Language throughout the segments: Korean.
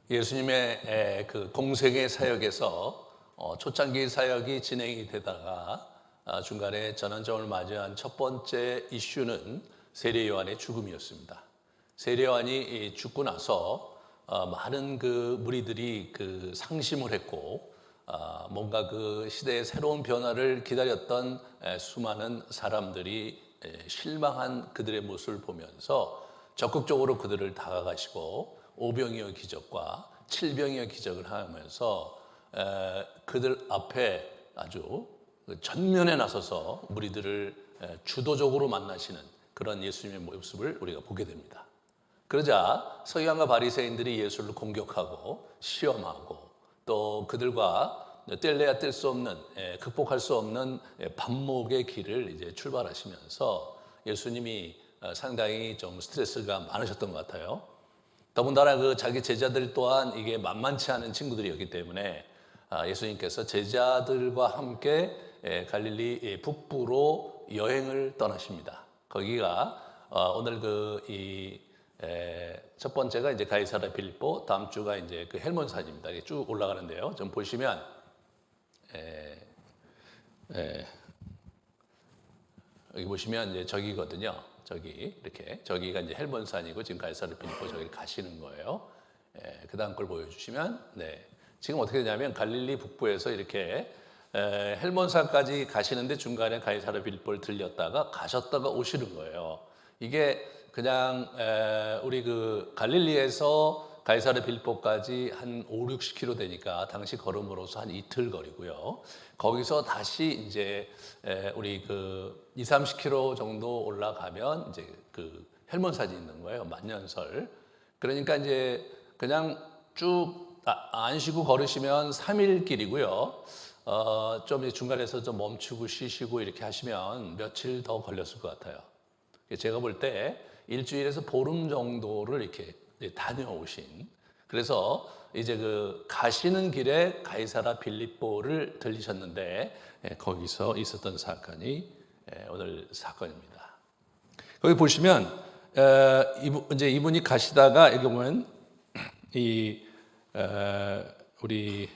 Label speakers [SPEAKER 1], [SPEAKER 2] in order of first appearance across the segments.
[SPEAKER 1] 예수님의 그 공생의 사역에서 초창기 사역이 진행이 되다가 중간에 전환점을 맞이한 첫 번째 이슈는 세례 요한의 죽음이었습니다. 세례 요한이 죽고 나서 많은 그 무리들이 그 상심을 했고 뭔가 그 시대의 새로운 변화를 기다렸던 수많은 사람들이 실망한 그들의 모습을 보면서 적극적으로 그들을 다가가시고 오병이어 기적과 칠병이어 기적을 하면서 그들 앞에 아주 전면에 나서서 무리들을 주도적으로 만나시는 그런 예수님의 모습을 우리가 보게 됩니다. 그러자 서기관과 바리새인들이 예수를 공격하고 시험하고 또 그들과 뗄래야 뗄 수 없는 극복할 수 없는 반목의 길을 이제 출발하시면서 예수님이 상당히 좀 스트레스가 많으셨던 것 같아요. 더군다나 그 자기 제자들 또한 이게 만만치 않은 친구들이었기 때문에 예수님께서 제자들과 함께 갈릴리 북부로 여행을 떠나십니다. 거기가 오늘 첫 번째가 이제 가이사랴 빌립보, 다음 주가 이제 그 헬몬산입니다. 쭉 올라가는데요. 좀 보시면 여기 보시면 이제 저기거든요. 저기 이렇게 저기가 이제 헬몬산이고 지금 가이사랴 빌립보 저기 가시는 거예요. 그 다음 걸 보여주시면 지금 어떻게 되냐면 갈릴리 북부에서 이렇게 헬몬산까지 가시는데 중간에 가이사랴 빌립보를 들렸다가 가셨다가 오시는 거예요. 이게 그냥 우리 그 갈릴리에서 가이사랴 빌립보까지 한 5, 60km 되니까 당시 걸음으로서 한 이틀 거리고요. 거기서 다시 이제 우리 그 2, 30km 정도 올라가면 이제 그 헬몬산이 있는 거예요. 만년설. 그러니까 이제 그냥 쭉 안 쉬고 걸으시면 3일 길이고요. 좀 중간에서 좀 멈추고 쉬시고 이렇게 하시면 며칠 더 걸렸을 것 같아요. 제가 볼 때 일주일에서 보름 정도를 이렇게 다녀오신. 그래서 이제 그 가시는 길에 가이사랴 빌립보를 들리셨는데 거기서 있었던 사건이 오늘 사건입니다. 거기 보시면 이제 이분이 가시다가 여기 보면 우리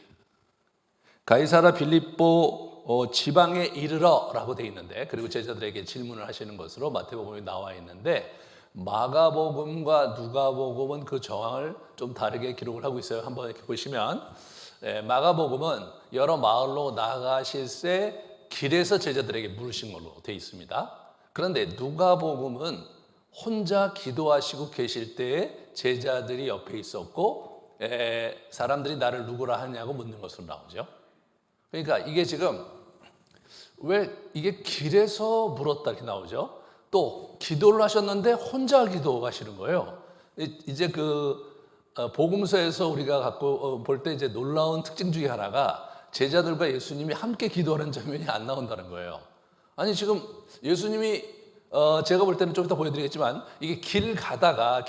[SPEAKER 1] 가이사랴 빌립보 지방에 이르러라고 되어 있는데 그리고 제자들에게 질문을 하시는 것으로 마태복음에 나와 있는데 마가복음과 누가복음은 그 정황을 좀 다르게 기록을 하고 있어요. 한번 이렇게 보시면 마가복음은 여러 마을로 나가실새 길에서 제자들에게 물으신 걸로 되어 있습니다. 그런데 누가복음은 혼자 기도하시고 계실 때에 제자들이 옆에 있었고 사람들이 나를 누구라 하냐고 묻는 것으로 나오죠. 그러니까 이게 지금 왜 이게 길에서 물었다 이렇게 나오죠. 또 기도를 하셨는데 혼자 기도하시는 거예요. 이제 그 복음서에서 우리가 갖고 볼 때 이제 놀라운 특징 중에 하나가 제자들과 예수님이 함께 기도하는 장면이 안 나온다는 거예요. 아니 지금 예수님이 제가 볼 때는 좀 이따 보여드리겠지만 이게 길 가다가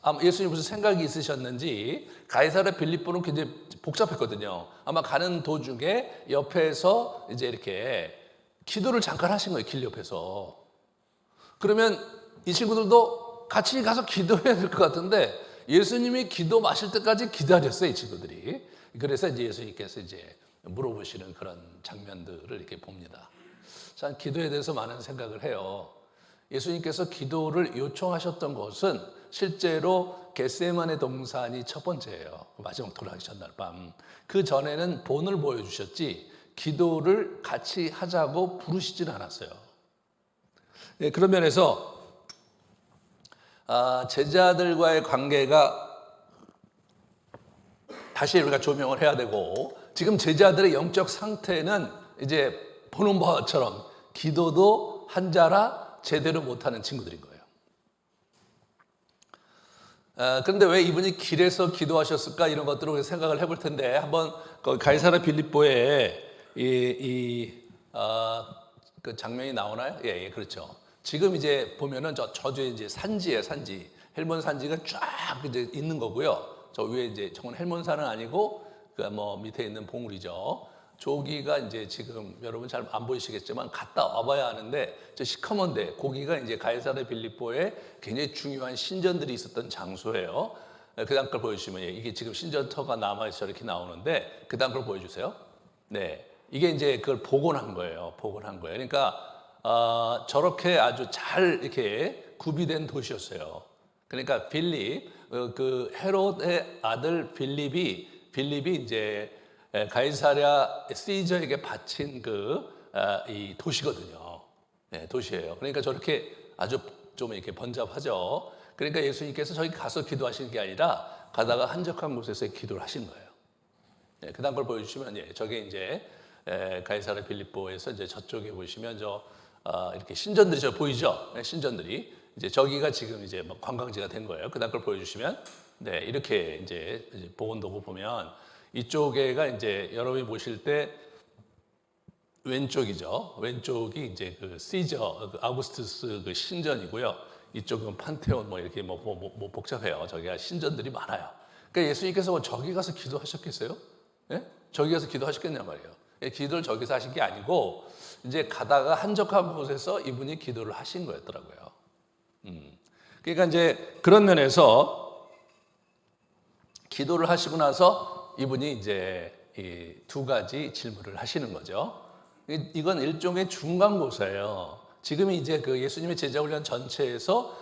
[SPEAKER 1] 아마 예수님 무슨 생각이 있으셨는지 가이사랴 빌립보는 굉장히 복잡했거든요. 아마 가는 도중에 옆에서 이제 이렇게 기도를 잠깐 하신 거예요. 길 옆에서. 그러면 이 친구들도 같이 가서 기도해야 될 것 같은데 예수님이 기도 마실 때까지 기다렸어요. 이 친구들이. 그래서 이제 예수님께서 이제 물어보시는 그런 장면들을 이렇게 봅니다. 참 기도에 대해서 많은 생각을 해요. 예수님께서 기도를 요청하셨던 것은 실제로 겟세마네 동산이 첫 번째예요. 마지막 돌아가기 전날 밤. 그 전에는 본을 보여주셨지 기도를 같이 하자고 부르시진 않았어요. 그런 면에서 제자들과의 관계가 다시 우리가 조명을 해야 되고 지금 제자들의 영적 상태는 이제 보는 바처럼 기도도 한자라 제대로 못하는 친구들인 거예요. 그런데 왜 이분이 길에서 기도하셨을까 이런 것들을 생각을 해볼 텐데 한번 가이사랴 빌립보에 그 장면이 나오나요? 예, 그렇죠. 지금 이제 보면은 저주에 이제 산지예요, 산지. 헬몬 산지가 쫙 이제 있는 거고요. 저 위에 이제 저건 헬몬산은 아니고 그 뭐 밑에 있는 봉우리죠. 저기가 이제 지금 여러분 잘 안 보이시겠지만 갔다 와봐야 하는데 저 시커먼데 거기가 이제 가이사랴 빌립보에 굉장히 중요한 신전들이 있었던 장소예요. 그 다음 걸 보여주시면 이게 지금 신전터가 남아있어 이렇게 나오는데 그 다음 걸 보여주세요. 네, 이게 이제 그걸 복원한 거예요. 복원한 거예요. 그러니까 저렇게 아주 잘 이렇게 구비된 도시였어요. 그러니까 빌립, 그 헤롯의 아들 빌립이 이제 가이사랴 시저에게 바친 이 도시거든요. 네, 도시예요. 그러니까 저렇게 아주 좀 이렇게 번잡하죠. 그러니까 예수님께서 저기 가서 기도하시는 게 아니라 가다가 한적한 곳에서 기도를 하신 거예요. 네, 그다음 걸 보여주시면 저게 이제 가이사랴 빌립보에서 이제 저쪽에 보시면 이렇게 신전들이 보이죠? 네, 신전들이 이제 저기가 지금 이제 뭐 관광지가 된 거예요. 그다음 걸 보여주시면 네, 이렇게 이제 보건도구 보면 이쪽에가 이제 여러분이 보실 때 왼쪽이죠. 왼쪽이 이제 그 시저, 아우구스투스 그 신전이고요. 이쪽은 판테온 뭐 이렇게 뭐 복잡해요. 저기가 신전들이 많아요. 그러니까 예수님께서 뭐 저기 가서 기도하셨겠어요? 예? 저기 가서 기도하셨겠냐 말이에요. 예, 기도를 저기서 하신 게 아니고 이제 가다가 한적한 곳에서 이분이 기도를 하신 거였더라고요. 그러니까 이제 그런 면에서 기도를 하시고 나서 이분이 이제 이 두 가지 질문을 하시는 거죠. 이건 일종의 중간고사예요. 지금이 이제 그 예수님의 제자훈련 전체에서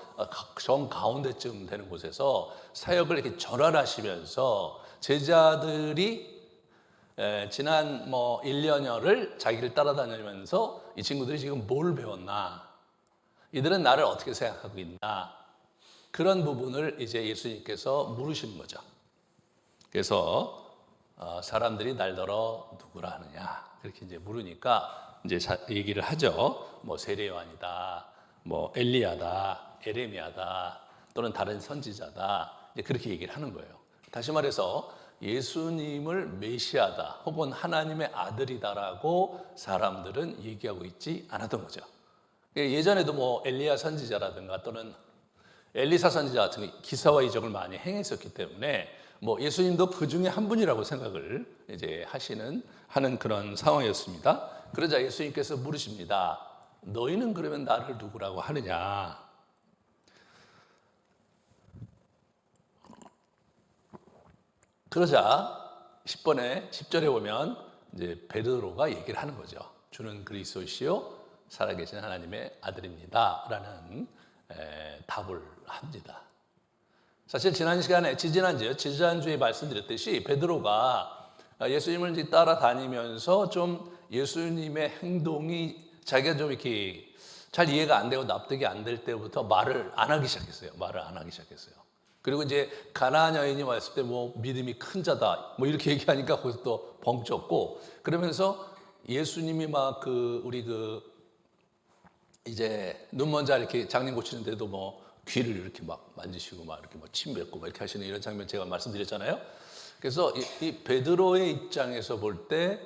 [SPEAKER 1] 정 가운데쯤 되는 곳에서 사역을 이렇게 전환하시면서 제자들이 지난 뭐 1년여를 자기를 따라다니면서 이 친구들이 지금 뭘 배웠나? 이들은 나를 어떻게 생각하고 있나? 그런 부분을 이제 예수님께서 물으시는 거죠. 그래서 사람들이 날더러 누구라 하느냐? 그렇게 이제 물으니까 이제 얘기를 하죠. 뭐 세례 요한이다, 뭐 엘리야다, 에레미야다, 또는 다른 선지자다. 이제 그렇게 얘기를 하는 거예요. 다시 말해서 예수님을 메시아다, 혹은 하나님의 아들이다라고 사람들은 얘기하고 있지 않았던 거죠. 예전에도 뭐 엘리야 선지자라든가 또는 엘리사 선지자 같은 기사와 이적을 많이 행했었기 때문에 뭐 예수님도 그 중에 한 분이라고 생각을 이제 하는 그런 상황이었습니다. 그러자 예수님께서 물으십니다. 너희는 그러면 나를 누구라고 하느냐? 그러자 10절에 보면 이제 베드로가 얘기를 하는 거죠. 주는 그리스도시요 살아계신 하나님의 아들입니다라는 답을 합니다. 사실 지지난주에 말씀드렸듯이 베드로가 예수님을 이제 따라다니면서 좀 예수님의 행동이 자기가 좀 이렇게 잘 이해가 안 되고 납득이 안 될 때부터 말을 안 하기 시작했어요. 그리고 이제 가나안 여인이 왔을 때 뭐 믿음이 큰 자다 뭐 이렇게 얘기하니까 거기서 또 벙쪘고, 그러면서 예수님이 막 우리 이제 눈먼 자 이렇게 장님 고치는데도 뭐 귀를 이렇게 막 만지시고 막 이렇게 뭐 침 뱉고 막 이렇게 하시는 이런 장면 제가 말씀드렸잖아요. 그래서 이 베드로의 입장에서 볼 때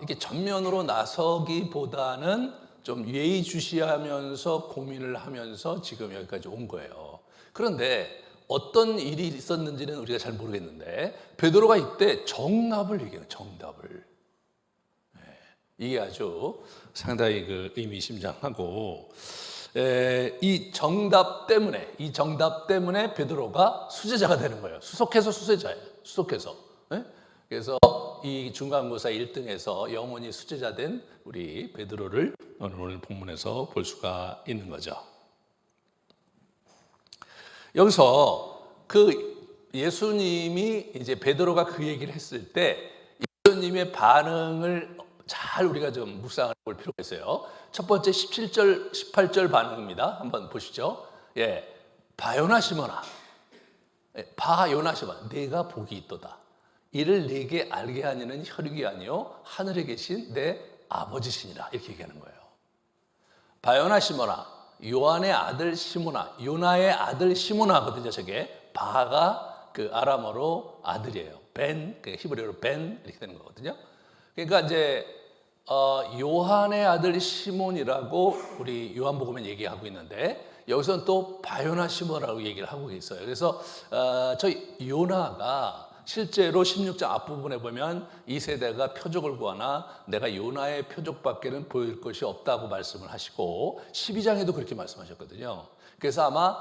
[SPEAKER 1] 이게 전면으로 나서기보다는 좀 예의주시하면서 고민을 하면서 지금 여기까지 온 거예요. 그런데 어떤 일이 있었는지는 우리가 잘 모르겠는데 베드로가 이때 정답을 얘기해요. 정답을. 이게 아주 상당히 의미심장하고, 이 정답 때문에 베드로가 수제자가 되는 거예요. 수속해서 수제자예요. 수속해서. 그래서 이 중간고사 1등에서 영원히 수제자된 우리 베드로를 오늘 본문에서 볼 수가 있는 거죠. 여기서 예수님이 이제 베드로가 그 얘기를 했을 때 예수님의 반응을 잘 우리가 좀 묵상해 볼 필요가 있어요. 첫 번째 17절, 18절 반응입니다. 한번 보시죠. 바요나 시몬아, 내가 복이 있도다. 이를 내게 알게 하니는 혈육이 아니요 하늘에 계신 내 아버지시니라. 이렇게 얘기하는 거예요. 바요나 시몬아, 요한의 아들 시몬아, 요나의 아들 시몬아거든요. 저게 바가 아람어로 아들이에요. 벤, 히브리어로 벤 이렇게 되는 거거든요. 그러니까 이제 요한의 아들 시몬이라고 우리 요한복음에 얘기하고 있는데 여기서는 또 바요나 시몬이라고 얘기를 하고 있어요. 그래서 저 요나가 실제로 16장 앞부분에 보면 이 세대가 표적을 구하나 내가 요나의 표적밖에는 보일 것이 없다고 말씀을 하시고 12장에도 그렇게 말씀하셨거든요. 그래서 아마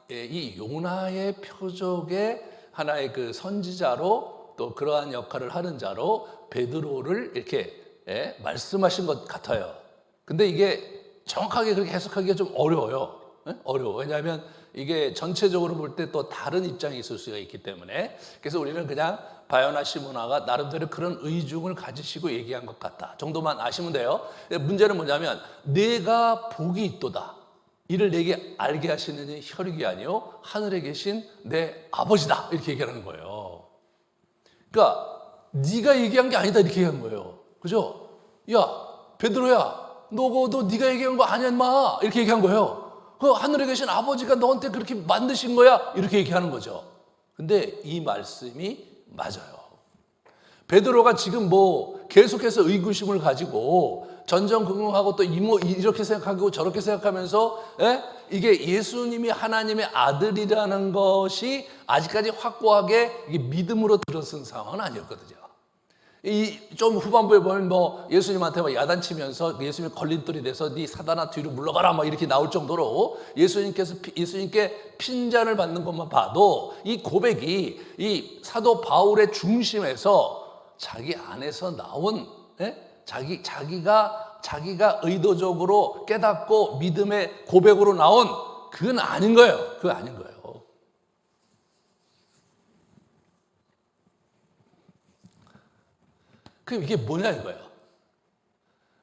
[SPEAKER 1] 이 요나의 표적의 하나의 그 선지자로 또 그러한 역할을 하는 자로 베드로를 이렇게 말씀하신 것 같아요. 근데 이게 정확하게 그렇게 해석하기가 좀 어려워요. 어려워. 왜냐하면 이게 전체적으로 볼 때 또 다른 입장이 있을 수가 있기 때문에. 그래서 우리는 그냥 바요나 시모나가 나름대로 그런 의중을 가지시고 얘기한 것 같다 정도만 아시면 돼요. 문제는 뭐냐면 내가 복이 있도다. 이를 내게 알게 하시는 이 혈육이 아니요 하늘에 계신 내 아버지다. 이렇게 얘기하는 거예요. 그러니까 네가 얘기한 게 아니다 이렇게 얘기한 거예요. 그죠? 야 베드로야 너 네가 얘기한 거 아니야 인마 이렇게 얘기한 거예요. 그 하늘에 계신 아버지가 너한테 그렇게 만드신 거야 이렇게 얘기하는 거죠. 근데 이 말씀이 맞아요. 베드로가 지금 뭐 계속해서 의구심을 가지고 전전긍긍하고 또 이렇게 생각하고 저렇게 생각하면서 이게 예수님이 하나님의 아들이라는 것이 아직까지 확고하게 이게 믿음으로 들어선 상황은 아니었거든요. 이 좀 후반부에 보면 뭐 예수님한테 막 야단치면서 예수님이 걸림돌이 돼서 네 사단아 뒤로 물러가라 막 이렇게 나올 정도로 예수님께 핀잔을 받는 것만 봐도 이 고백이 이 사도 바울의 중심에서 자기 안에서 나온 자기가 의도적으로 깨닫고 믿음의 고백으로 나온 그건 아닌 거예요. 그건 아닌 거예요. 그럼 이게 뭐냐 이거예요.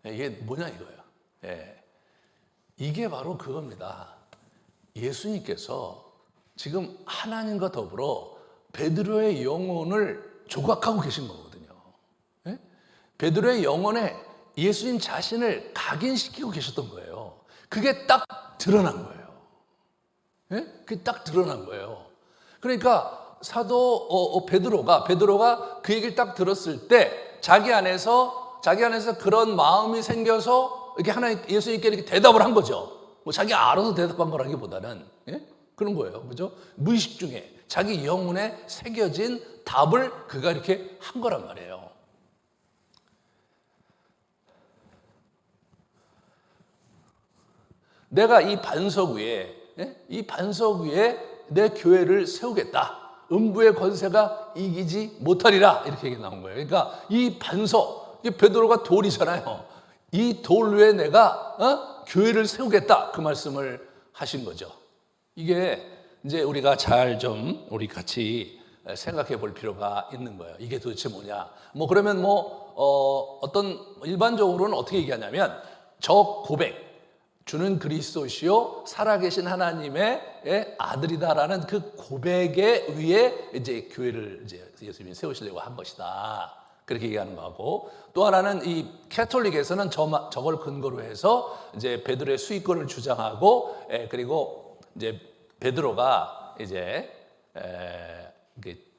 [SPEAKER 1] 이게 뭐냐 이거예요. 이게 바로 그겁니다. 예수님께서 지금 하나님과 더불어 베드로의 영혼을 조각하고 계신 거거든요. 베드로의 영혼에 예수님 자신을 각인시키고 계셨던 거예요. 그게 딱 드러난 거예요. 그게 딱 드러난 거예요. 그러니까 사도 베드로가 그 얘기를 딱 들었을 때 자기 안에서 그런 마음이 생겨서 이렇게 하나님 예수님께 이렇게 대답을 한 거죠. 뭐 자기 알아서 대답한 거라기보다는 그런 거예요, 그죠? 무의식 중에 자기 영혼에 새겨진 답을 그가 이렇게 한 거란 말이에요. 내가 이 반석 위에 내 교회를 세우겠다. 음부의 권세가 이기지 못하리라 이렇게 얘기 나온 거예요. 그러니까 이 반석, 베드로가 돌이잖아요. 이 돌 위에 내가 교회를 세우겠다 그 말씀을 하신 거죠. 이게 이제 우리가 잘 좀 우리 같이 생각해 볼 필요가 있는 거예요. 이게 도대체 뭐냐? 뭐 그러면 어떤 일반적으로는 어떻게 얘기하냐면 저 고백 주는 그리스도시요 살아계신 하나님의 아들이다라는 그 고백에 위에 이제 교회를 이제 예수님이 세우시려고 한 것이다. 그렇게 얘기하는 거고 또 하나는 이 캐톨릭에서는 저걸 근거로 해서 이제 베드로의 수익권을 주장하고 그리고 이제 베드로가 이제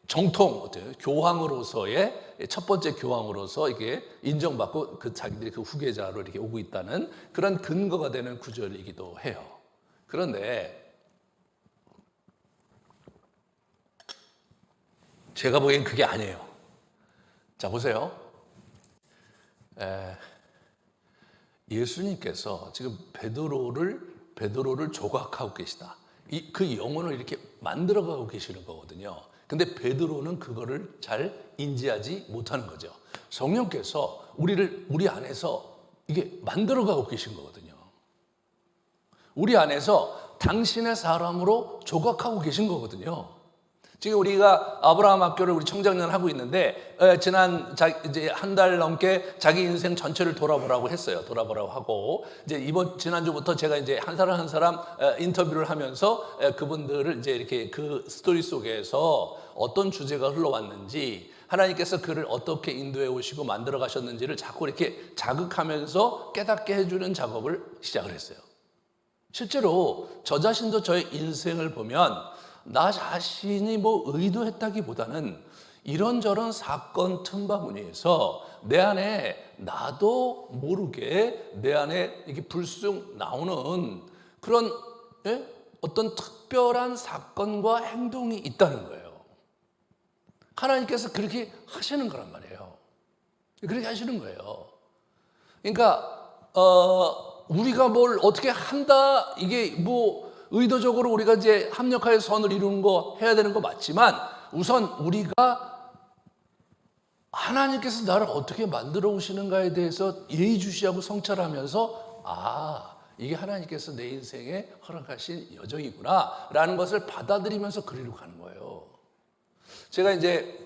[SPEAKER 1] 정통 교황으로서의 첫 번째 교황으로서 이게 인정받고 그 자기들이 그 후계자로 이렇게 오고 있다는 그런 근거가 되는 구절이기도 해요. 그런데 제가 보기엔 그게 아니에요. 자 보세요. 예수님께서 지금 베드로를 조각하고 계시다. 그 영혼을 이렇게 만들어가고 계시는 거거든요. 근데 베드로는 그거를 잘 인지하지 못하는 거죠. 성령께서 우리 안에서 이게 만들어가고 계신 거거든요. 우리 안에서 당신의 사람으로 조각하고 계신 거거든요. 지금 우리가 아브라함 학교를 우리 청장년 하고 있는데 지난 이제 한 달 넘게 자기 인생 전체를 돌아보라고 했어요. 돌아보라고 하고 이제 지난주부터 제가 이제 한 사람 한 사람 인터뷰를 하면서 그분들을 이제 이렇게 그 스토리 속에서 어떤 주제가 흘러왔는지 하나님께서 그를 어떻게 인도해 오시고 만들어 가셨는지를 자꾸 이렇게 자극하면서 깨닫게 해주는 작업을 시작을 했어요. 실제로 저 자신도 저의 인생을 보면 나 자신이 뭐 의도했다기보다는 이런저런 사건 틈바구니에서 내 안에 나도 모르게 내 안에 이게 불쑥 나오는 그런 어떤 특별한 사건과 행동이 있다는 거예요. 하나님께서 그렇게 하시는 거란 말이에요. 그렇게 하시는 거예요. 그러니까 우리가 뭘 어떻게 한다, 이게 뭐 의도적으로 우리가 이제 합력하여 선을 이루는 거 해야 되는 거 맞지만, 우선 우리가 하나님께서 나를 어떻게 만들어 오시는가에 대해서 예의주시하고 성찰하면서, 이게 하나님께서 내 인생에 허락하신 여정이구나 라는 것을 받아들이면서 그리로 가는 거예요. 제가 이제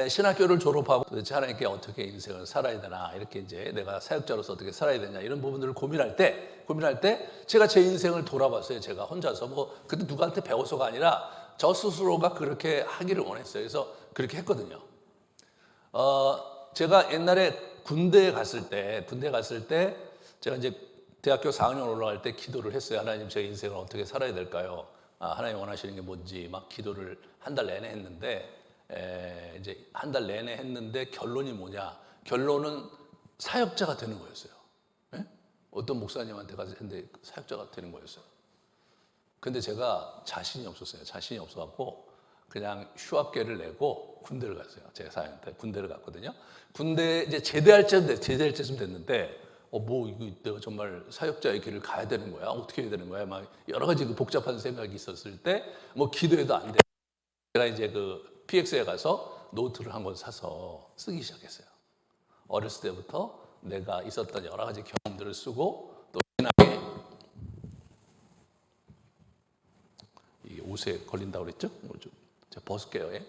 [SPEAKER 1] 신학교를 졸업하고 도대체 하나님께 어떻게 인생을 살아야 되나, 이렇게 이제 내가 사역자로서 어떻게 살아야 되냐, 이런 부분들을 고민할 때 제가 제 인생을 돌아봤어요. 제가 혼자서 그때 누구한테 배워서가 아니라 저 스스로가 그렇게 하기를 원했어요. 그래서 그렇게 했거든요. 제가 옛날에 군대에 갔을 때 제가 이제 대학교 4학년 올라갈 때 기도를 했어요. 하나님, 제 인생을 어떻게 살아야 될까요? 하나님 원하시는 게 뭔지 막 기도를 한 달 내내 했는데, 이제 한 달 내내 했는데 결론이 뭐냐? 결론은 사역자가 되는 거였어요. 예? 어떤 목사님한테 가서 했는데 사역자가 되는 거였어요. 근데 제가 자신이 없었어요. 자신이 없어갖고 그냥 휴학계를 내고 군대를 갔어요. 제가 4학년 때 군대를 갔거든요. 군대 이제 제대할 때쯤 됐는데, 이거 내가 정말 사역자의 길을 가야 되는 거야? 어떻게 해야 되는 거야? 막 여러 가지 그 복잡한 생각이 있었을 때, 기도해도 안 돼. 제가 이제 그 PX에 가서 노트를 한 권 사서 쓰기 시작했어요. 어렸을 때부터 내가 있었던 여러 가지 경험들을 쓰고, 또 신앙에 이 옷에 걸린다고 그랬죠? 제가 벗을게요. 예?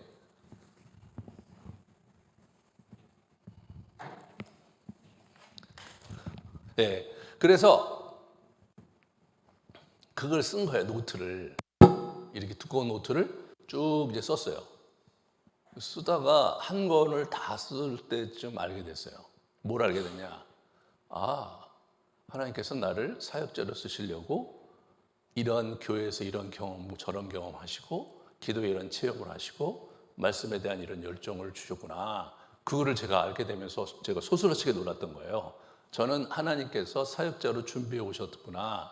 [SPEAKER 1] 네, 그래서 그걸 쓴 거예요. 노트를, 이렇게 두꺼운 노트를 쭉 이제 썼어요. 쓰다가 한 권을 다 쓸 때쯤 알게 됐어요. 뭘 알게 됐냐? 하나님께서 나를 사역자로 쓰시려고 이런 교회에서 이런 경험, 저런 경험하시고, 기도에 이런 체험을 하시고, 말씀에 대한 이런 열정을 주셨구나. 그거를 제가 알게 되면서 제가 소스라치게 놀랐던 거예요. 저는 하나님께서 사역자로 준비해 오셨구나.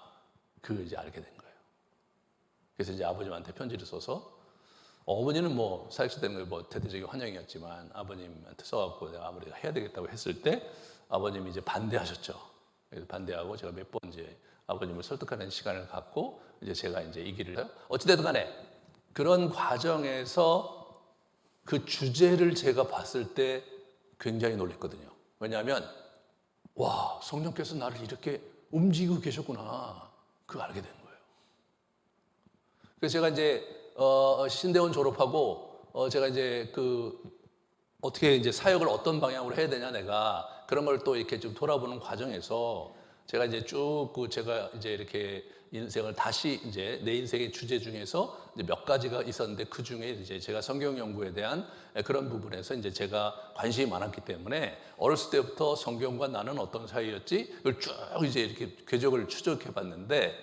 [SPEAKER 1] 그걸 이제 알게 된 거예요. 그래서 이제 아버님한테 편지를 써서, 어머니는 사역자 되는 게 대대적인 환영이었지만, 아버님한테 써갖고 내가 아무리 해야 되겠다고 했을 때 아버님이 이제 반대하셨죠. 그래서 반대하고 제가 몇 번 이제 아버님을 설득하는 시간을 갖고, 이제 제가 이제 이 길을, 어찌됐든 간에 그런 과정에서 그 주제를 제가 봤을 때 굉장히 놀랐거든요. 왜냐하면 성령께서 나를 이렇게 움직이고 계셨구나. 그걸 알게 된 거예요. 그래서 제가 이제 신대원 졸업하고 제가 이제 어떻게 이제 사역을 어떤 방향으로 해야 되냐, 내가 그런 걸 또 이렇게 좀 돌아보는 과정에서 제가 이제 제가 이제 이렇게 인생을 다시 이제 내 인생의 주제 중에서 이제 몇 가지가 있었는데, 그 중에 이제 제가 성경 연구에 대한 그런 부분에서 이제 제가 관심이 많았기 때문에 어렸을 때부터 성경과 나는 어떤 사이였지? 그걸 쭉 이제 이렇게 궤적을 추적해 봤는데,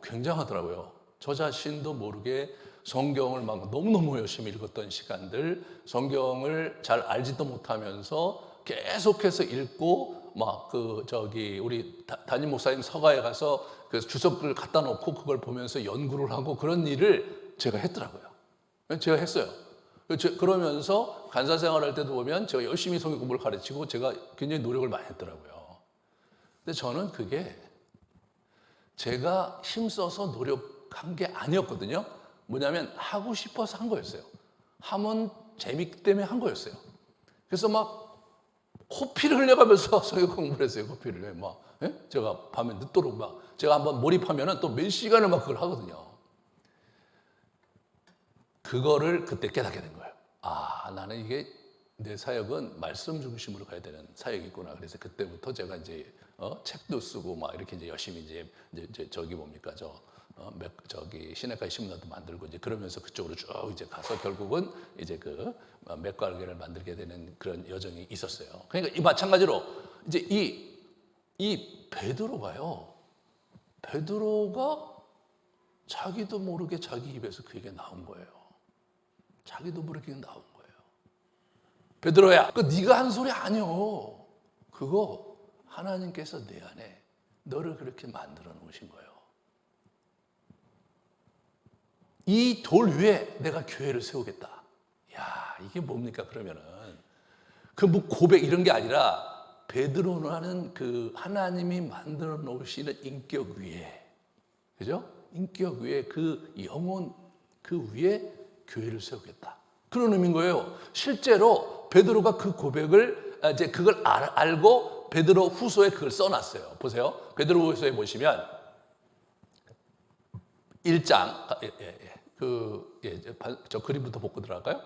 [SPEAKER 1] 굉장하더라고요. 저 자신도 모르게 성경을 막 너무너무 열심히 읽었던 시간들, 성경을 잘 알지도 못하면서 계속해서 읽고, 우리 담임 목사님 서가에 가서 그 주석을 갖다 놓고 그걸 보면서 연구를 하고, 그런 일을 제가 했더라고요. 제가 했어요. 그러면서 간사 생활할 때도 보면 제가 열심히 성경 공부를 가르치고 제가 굉장히 노력을 많이 했더라고요. 근데 저는 그게 제가 힘써서 노력한 게 아니었거든요. 뭐냐면 하고 싶어서 한 거였어요. 하면 재밌기 때문에 한 거였어요. 그래서 코피를 흘려가면서 성경 공부를 했어요. 코피를. 제가 밤에 늦도록 제가 한번 몰입하면 또 몇 시간을 그걸 하거든요. 그거를 그때 깨닫게 된 거예요. 나는 이게 내 사역은 말씀 중심으로 가야 되는 사역이구나. 그래서 그때부터 제가 이제 책도 쓰고 이렇게 이제 열심히 이제 저기 뭡니까 시내가의 신문도 만들고 이제 그러면서 그쪽으로 쭉 이제 가서 결국은 이제 그 맥과르게를 만들게 되는 그런 여정이 있었어요. 그러니까 이 마찬가지로 이제 이 베드로가 자기도 모르게 자기 입에서 그 얘기가 나온 거예요. 자기도 모르게 나온 거예요. 베드로야, 그 네가 한 소리 아니오. 그거 하나님께서 내 안에 너를 그렇게 만들어 놓으신 거예요. 이 돌 위에 내가 교회를 세우겠다. 야, 이게 뭡니까? 그러면은 그 뭐 고백 이런 게 아니라 베드로라는 그 하나님이 만들어 놓으시는 인격 위에, 그죠? 인격 위에 그 영혼 그 위에 교회를 세우겠다. 그런 의미인 거예요. 실제로 베드로가 그 고백을 이제 그걸 알고 베드로 후서에 그걸 써놨어요. 보세요. 베드로 후서에 보시면 1장 저 그림부터 보고 들어갈까요?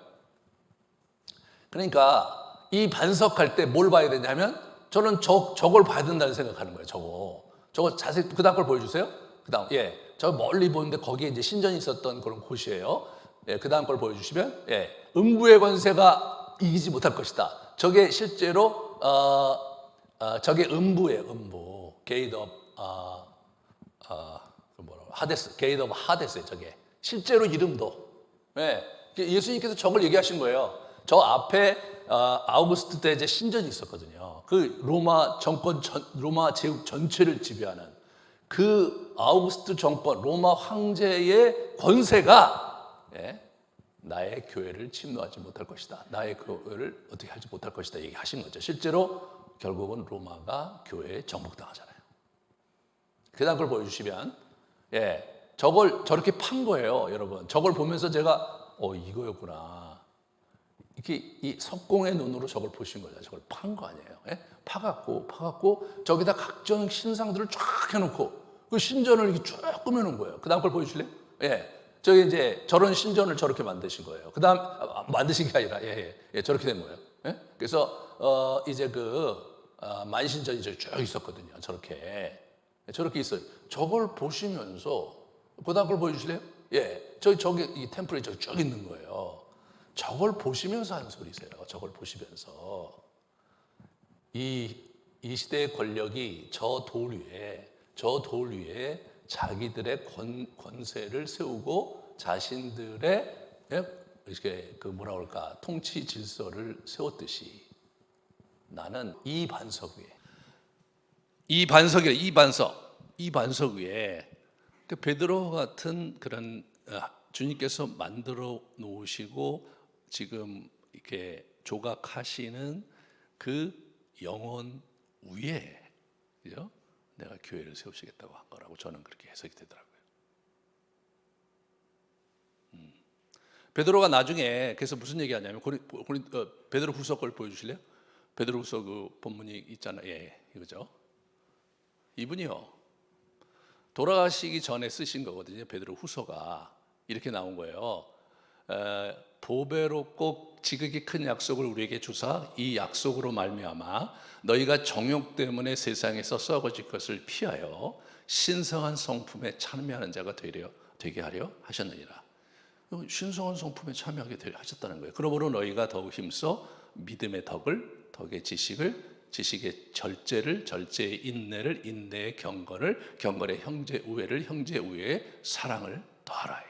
[SPEAKER 1] 그러니까 이 반석할 때 뭘 봐야 되냐면 저는 저걸 봐야 된다는 생각하는 거예요. 저거 자세히 그 다음 걸 보여주세요. 그 다음 저 멀리 보는데 거기에 이제 신전이 있었던 그런 곳이에요. 그 다음 걸 보여주시면 음부의 권세가 이기지 못할 것이다. 저게 실제로 저게 음부예요. 음부 게이트 오브 하데스, 게이트 오브 하데스예요. 저게 실제로 이름도 예수님께서 저걸 얘기하신 거예요. 저 앞에 아우구스트 때 이제 신전이 있었거든요. 그 로마 정권 로마 제국 전체를 지배하는 그 아우구스트 정권 로마 황제의 권세가 나의 교회를 침노하지 못할 것이다. 나의 교회를 어떻게 하지 못할 것이다 얘기하신 거죠. 실제로 결국은 로마가 교회에 정복당하잖아요. 그 다음 걸 보여주시면 저걸 저렇게 판 거예요. 여러분 저걸 보면서 제가 이거였구나. 이렇게 이 석공의 눈으로 저걸 보신 거죠. 저걸 판 거 아니에요. 파갖고 저기다 각종 신상들을 쫙 해놓고 그 신전을 이렇게 쭉 꾸며놓은 거예요. 그 다음 걸 보여주실래요? 저기 이제 저런 신전을 저렇게 만드신 거예요. 그 다음 만드신 게 아니라 저렇게 된 거예요. 그래서 이제 만신전이 쭉 있었거든요. 저렇게 있어요. 저걸 보시면서 그 다음 걸 보여주실래요? 저기 이 템플이 저기 쭉 있는 거예요. 저걸 보시면서 한 소리세요. 저걸 보시면서 이 시대의 권력이 저 돌 위에 자기들의 권세를 세우고 자신들의 이렇게 그 뭐라 그럴까 통치 질서를 세웠듯이 나는 이 반석 위에 이 반석 위에 그 베드로 같은 그런 주님께서 만들어 놓으시고 지금 이렇게 조각하시는 그 영혼 위에 그죠? 내가 교회를 세우시겠다고 한 거라고 저는 그렇게 해석이 되더라고요. 베드로가 나중에 그래서 무슨 얘기하냐면 베드로 후서 걸 보여주실래요? 베드로 후서 그 본문이 있잖아요. 이거죠. 이분이요 돌아가시기 전에 쓰신 거거든요. 베드로 후서가 이렇게 나온 거예요. 보배롭고 지극히 큰 약속을 우리에게 주사 이 약속으로 말미암아 너희가 정욕 때문에 세상에서 썩어질 것을 피하여 신성한 성품에 참여하는 자가 되게 하려 하셨느니라. 신성한 성품에 참여하게 되려 하셨다는 거예요. 그러므로 너희가 더욱 힘써 믿음의 덕의 지식의 절제를, 절제의 인내를, 인내의 경건을, 경건의 형제 우애를, 형제 우애의 사랑을 더하라.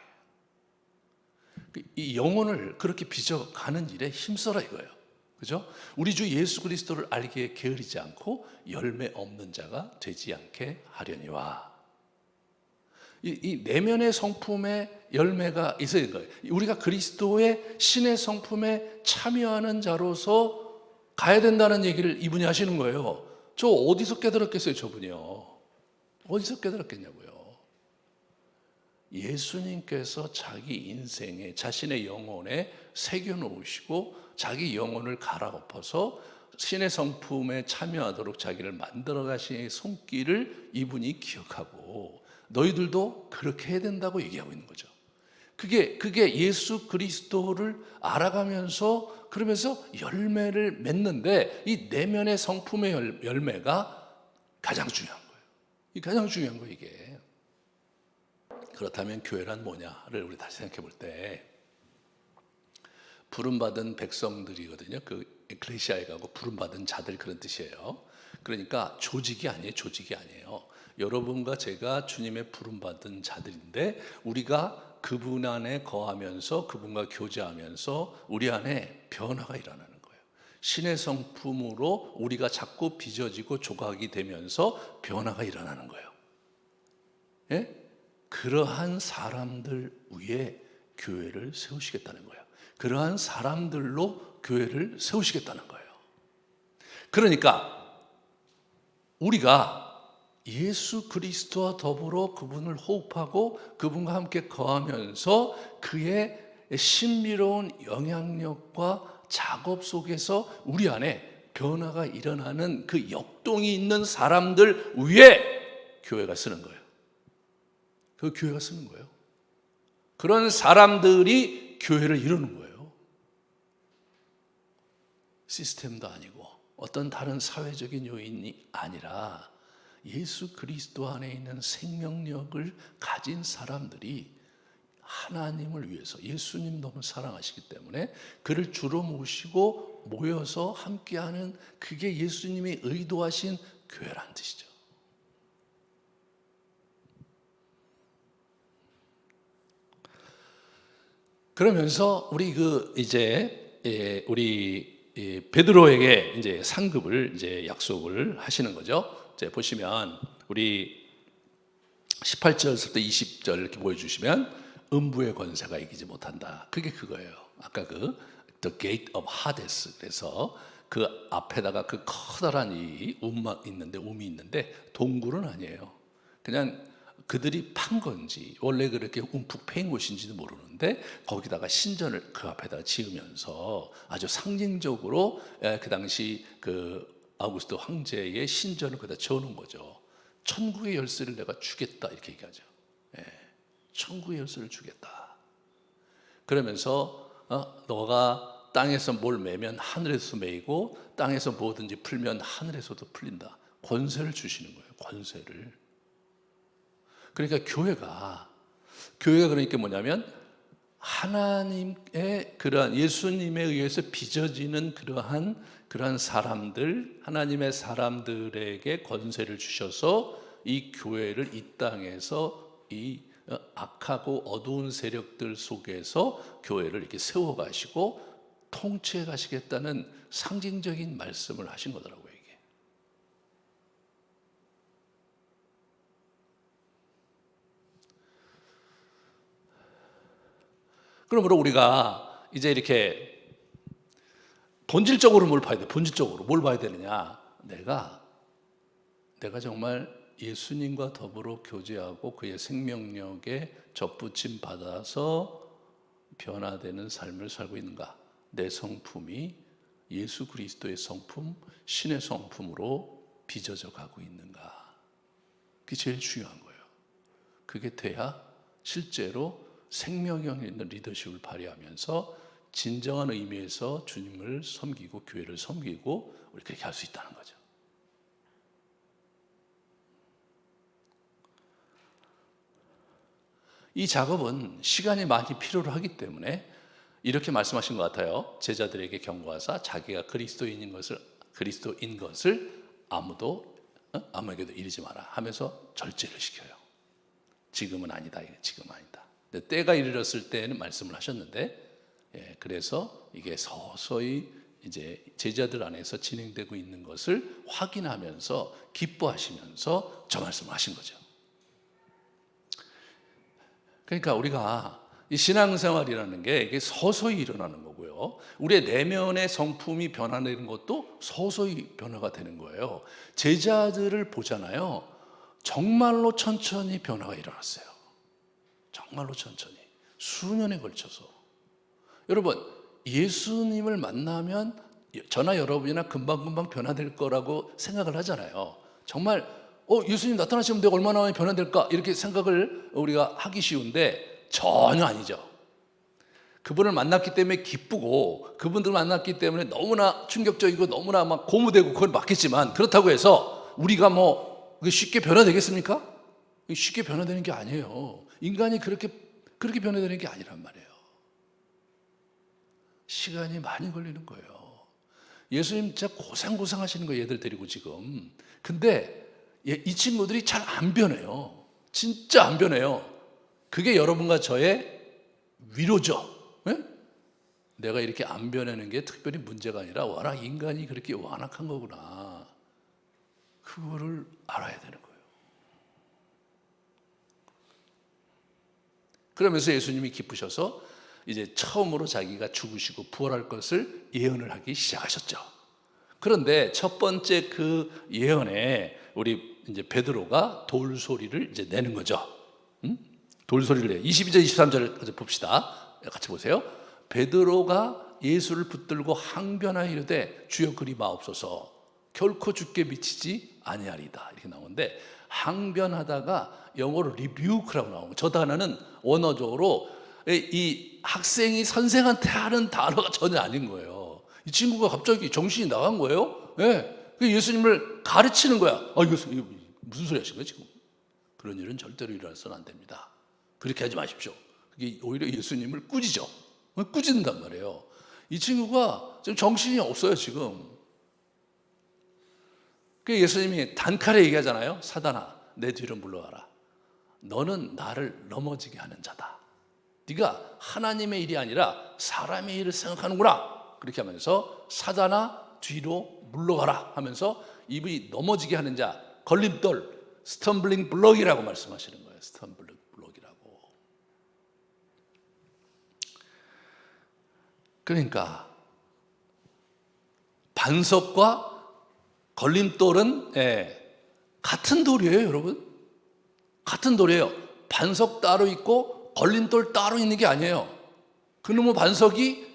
[SPEAKER 1] 이 영혼을 그렇게 빚어가는 일에 힘써라 이거예요. 그죠? 우리 주 예수 그리스도를 알기에 게으르지 않고 열매 없는 자가 되지 않게 하려니와. 이 내면의 성품의 열매가 있어야 되는 거예요. 우리가 그리스도의 신의 성품에 참여하는 자로서 가야 된다는 얘기를 이분이 하시는 거예요. 저 어디서 깨달았겠어요, 저분이요? 어디서 깨달았겠냐고요. 예수님께서 자기 인생에 자신의 영혼에 새겨놓으시고 자기 영혼을 갈아엎어서 신의 성품에 참여하도록 자기를 만들어 가신 손길을 이분이 기억하고 너희들도 그렇게 해야 된다고 얘기하고 있는 거죠. 그게 예수 그리스도를 알아가면서 그러면서 열매를 맺는데 이 내면의 성품의 열매가 가장 중요한 거예요. 이 가장 중요한 거예요, 이게. 그렇다면 교회란 뭐냐를 우리 다시 생각해 볼 때 부름받은 백성들이거든요. 그 에클레시아에 가고 부름받은 자들 그런 뜻이에요. 그러니까 조직이 아니에요. 여러분과 제가 주님의 부름받은 자들인데 우리가 그분 안에 거하면서 그분과 교제하면서 우리 안에 변화가 일어나는 거예요. 신의 성품으로 우리가 자꾸 빚어지고 조각이 되면서 변화가 일어나는 거예요. 그러한 사람들 위에 교회를 세우시겠다는 거예요. 그러한 사람들로 교회를 세우시겠다는 거예요. 그러니까 우리가 예수 그리스도와 더불어 그분을 호흡하고 그분과 함께 거하면서 그의 신비로운 영향력과 작업 속에서 우리 안에 변화가 일어나는 그 역동이 있는 사람들 위에 교회가 쓰는 거예요. 그 교회가 쓰는 거예요. 그런 사람들이 교회를 이루는 거예요. 시스템도 아니고 어떤 다른 사회적인 요인이 아니라 예수 그리스도 안에 있는 생명력을 가진 사람들이 하나님을 위해서, 예수님 너무 사랑하시기 때문에 그를 주로 모시고 모여서 함께하는, 그게 예수님이 의도하신 교회란 뜻이죠. 그러면서 우리 베드로에게 이제 상급을 이제 약속을 하시는 거죠. 이제 보시면 우리 18절부터 20절 이렇게 보여주시면 음부의 권세가 이기지 못한다. 그게 그거예요. 아까 The Gate of Hades. 그래서 그 앞에다가 그 커다란 이 움이 있는데 동굴은 아니에요. 그냥 그들이 판 건지 원래 그렇게 움푹 패인 곳인지도 모르는데 거기다가 신전을 그 앞에다 지으면서 아주 상징적으로 그 당시 그 아우구스트 황제의 신전을 거기다 지어놓은 거죠. 천국의 열쇠를 내가 주겠다 이렇게 얘기하죠. 천국의 열쇠를 주겠다. 그러면서 너가 땅에서 뭘 매면 하늘에서 매이고 땅에서 뭐든지 풀면 하늘에서도 풀린다. 권세를 주시는 거예요. 권세를. 그러니까 교회가 그러니까 뭐냐면 하나님의 그러한 예수님에 의해서 빚어지는 그러한 사람들, 하나님의 사람들에게 권세를 주셔서 이 교회를 이 땅에서 이 악하고 어두운 세력들 속에서 교회를 이렇게 세워가시고 통치해 가시겠다는 상징적인 말씀을 하신 거더라고요. 이게. 그러므로 우리가 이제 이렇게 본질적으로 뭘 봐야 돼? 본질적으로 뭘 봐야 되느냐? 내가 정말 예수님과 더불어 교제하고 그의 생명력에 접붙임 받아서 변화되는 삶을 살고 있는가? 내 성품이 예수 그리스도의 성품, 신의 성품으로 빚어져 가고 있는가? 그게 제일 중요한 거예요. 그게 돼야 실제로 생명력 있는 리더십을 발휘하면서 진정한 의미에서 주님을 섬기고 교회를 섬기고 우리 그렇게 할 수 있다는 거죠. 이 작업은 시간이 많이 필요로 하기 때문에 이렇게 말씀하신 것 같아요. 제자들에게 경고하사 자기가 그리스도인 것을 아무에게도 이르지 마라 하면서 절제를 시켜요. 지금은 아니다. 지금은 아니다. 근데 때가 이르렀을 때는 말씀을 하셨는데, 그래서 이게 서서히 이제 제자들 안에서 진행되고 있는 것을 확인하면서 기뻐하시면서 저 말씀을 하신 거죠. 그러니까 우리가 이 신앙생활이라는 게 이게 서서히 일어나는 거고요. 우리의 내면의 성품이 변화되는 것도 서서히 변화가 되는 거예요. 제자들을 보잖아요. 정말로 천천히 변화가 일어났어요. 정말로 천천히. 수년에 걸쳐서. 여러분, 예수님을 만나면 저나 여러분이나 금방금방 변화될 거라고 생각을 하잖아요. 정말 예수님 나타나시면 내가 얼마나 많이 변화될까 이렇게 생각을 우리가 하기 쉬운데 전혀 아니죠. 그분을 만났기 때문에 기쁘고 그분들 만났기 때문에 너무나 충격적이고 너무나 막 고무되고 그건 맞겠지만 그렇다고 해서 우리가 쉽게 변화되겠습니까? 쉽게 변화되는 게 아니에요. 인간이 그렇게 변화되는 게 아니란 말이에요. 시간이 많이 걸리는 거예요. 예수님 진짜 고생 하시는 거예요. 얘들 데리고 지금. 근데 이 친구들이 잘 안 변해요. 진짜 안 변해요. 그게 여러분과 저의 위로죠. 네? 내가 이렇게 안 변하는 게 특별히 문제가 아니라 워낙 인간이 그렇게 완악한 거구나. 그거를 알아야 되는 거예요. 그러면서 예수님이 기쁘셔서 이제 처음으로 자기가 죽으시고 부활할 것을 예언을 하기 시작하셨죠. 그런데 첫 번째 그 예언에 우리 이제 베드로가 돌 소리를 이제 내는 거죠. 돌 소리를 내요. 22절, 23절을 봅시다. 같이 보세요. 베드로가 예수를 붙들고 항변하여 이르되 주여 그리 마옵소서 결코 주께 미치지 아니하리다. 이렇게 나오는데 항변하다가 영어로 리뷰크라고 나오는 거예요. 저 단어는 원어적으로 이 학생이 선생한테 하는 단어가 전혀 아닌 거예요. 이 친구가 갑자기 정신이 나간 거예요. 예수님을 가르치는 거야. 이거 무슨 소리 하신 거예요 지금? 그런 일은 절대로 일어나서는 안 됩니다. 그렇게 하지 마십시오. 그게 오히려 예수님을 꾸짖어. 꾸짖는단 말이에요. 이 친구가 지금 정신이 없어요 지금. 그 예수님이 단칼에 얘기하잖아요. 사단아 내 뒤로 물러가라. 너는 나를 넘어지게 하는 자다. 네가 하나님의 일이 아니라 사람의 일을 생각하는구나. 그렇게 하면서 사단아 뒤로 물러가라 하면서 입이 넘어지게 하는 자, 걸림돌, 스텀블링 블럭이라고 말씀하시는 거예요. 스텀블링 블럭이라고. 그러니까 반석과 걸림돌은 같은 돌이에요, 여러분. 같은 돌이에요. 반석 따로 있고 걸림돌 따로 있는 게 아니에요. 그놈의 반석이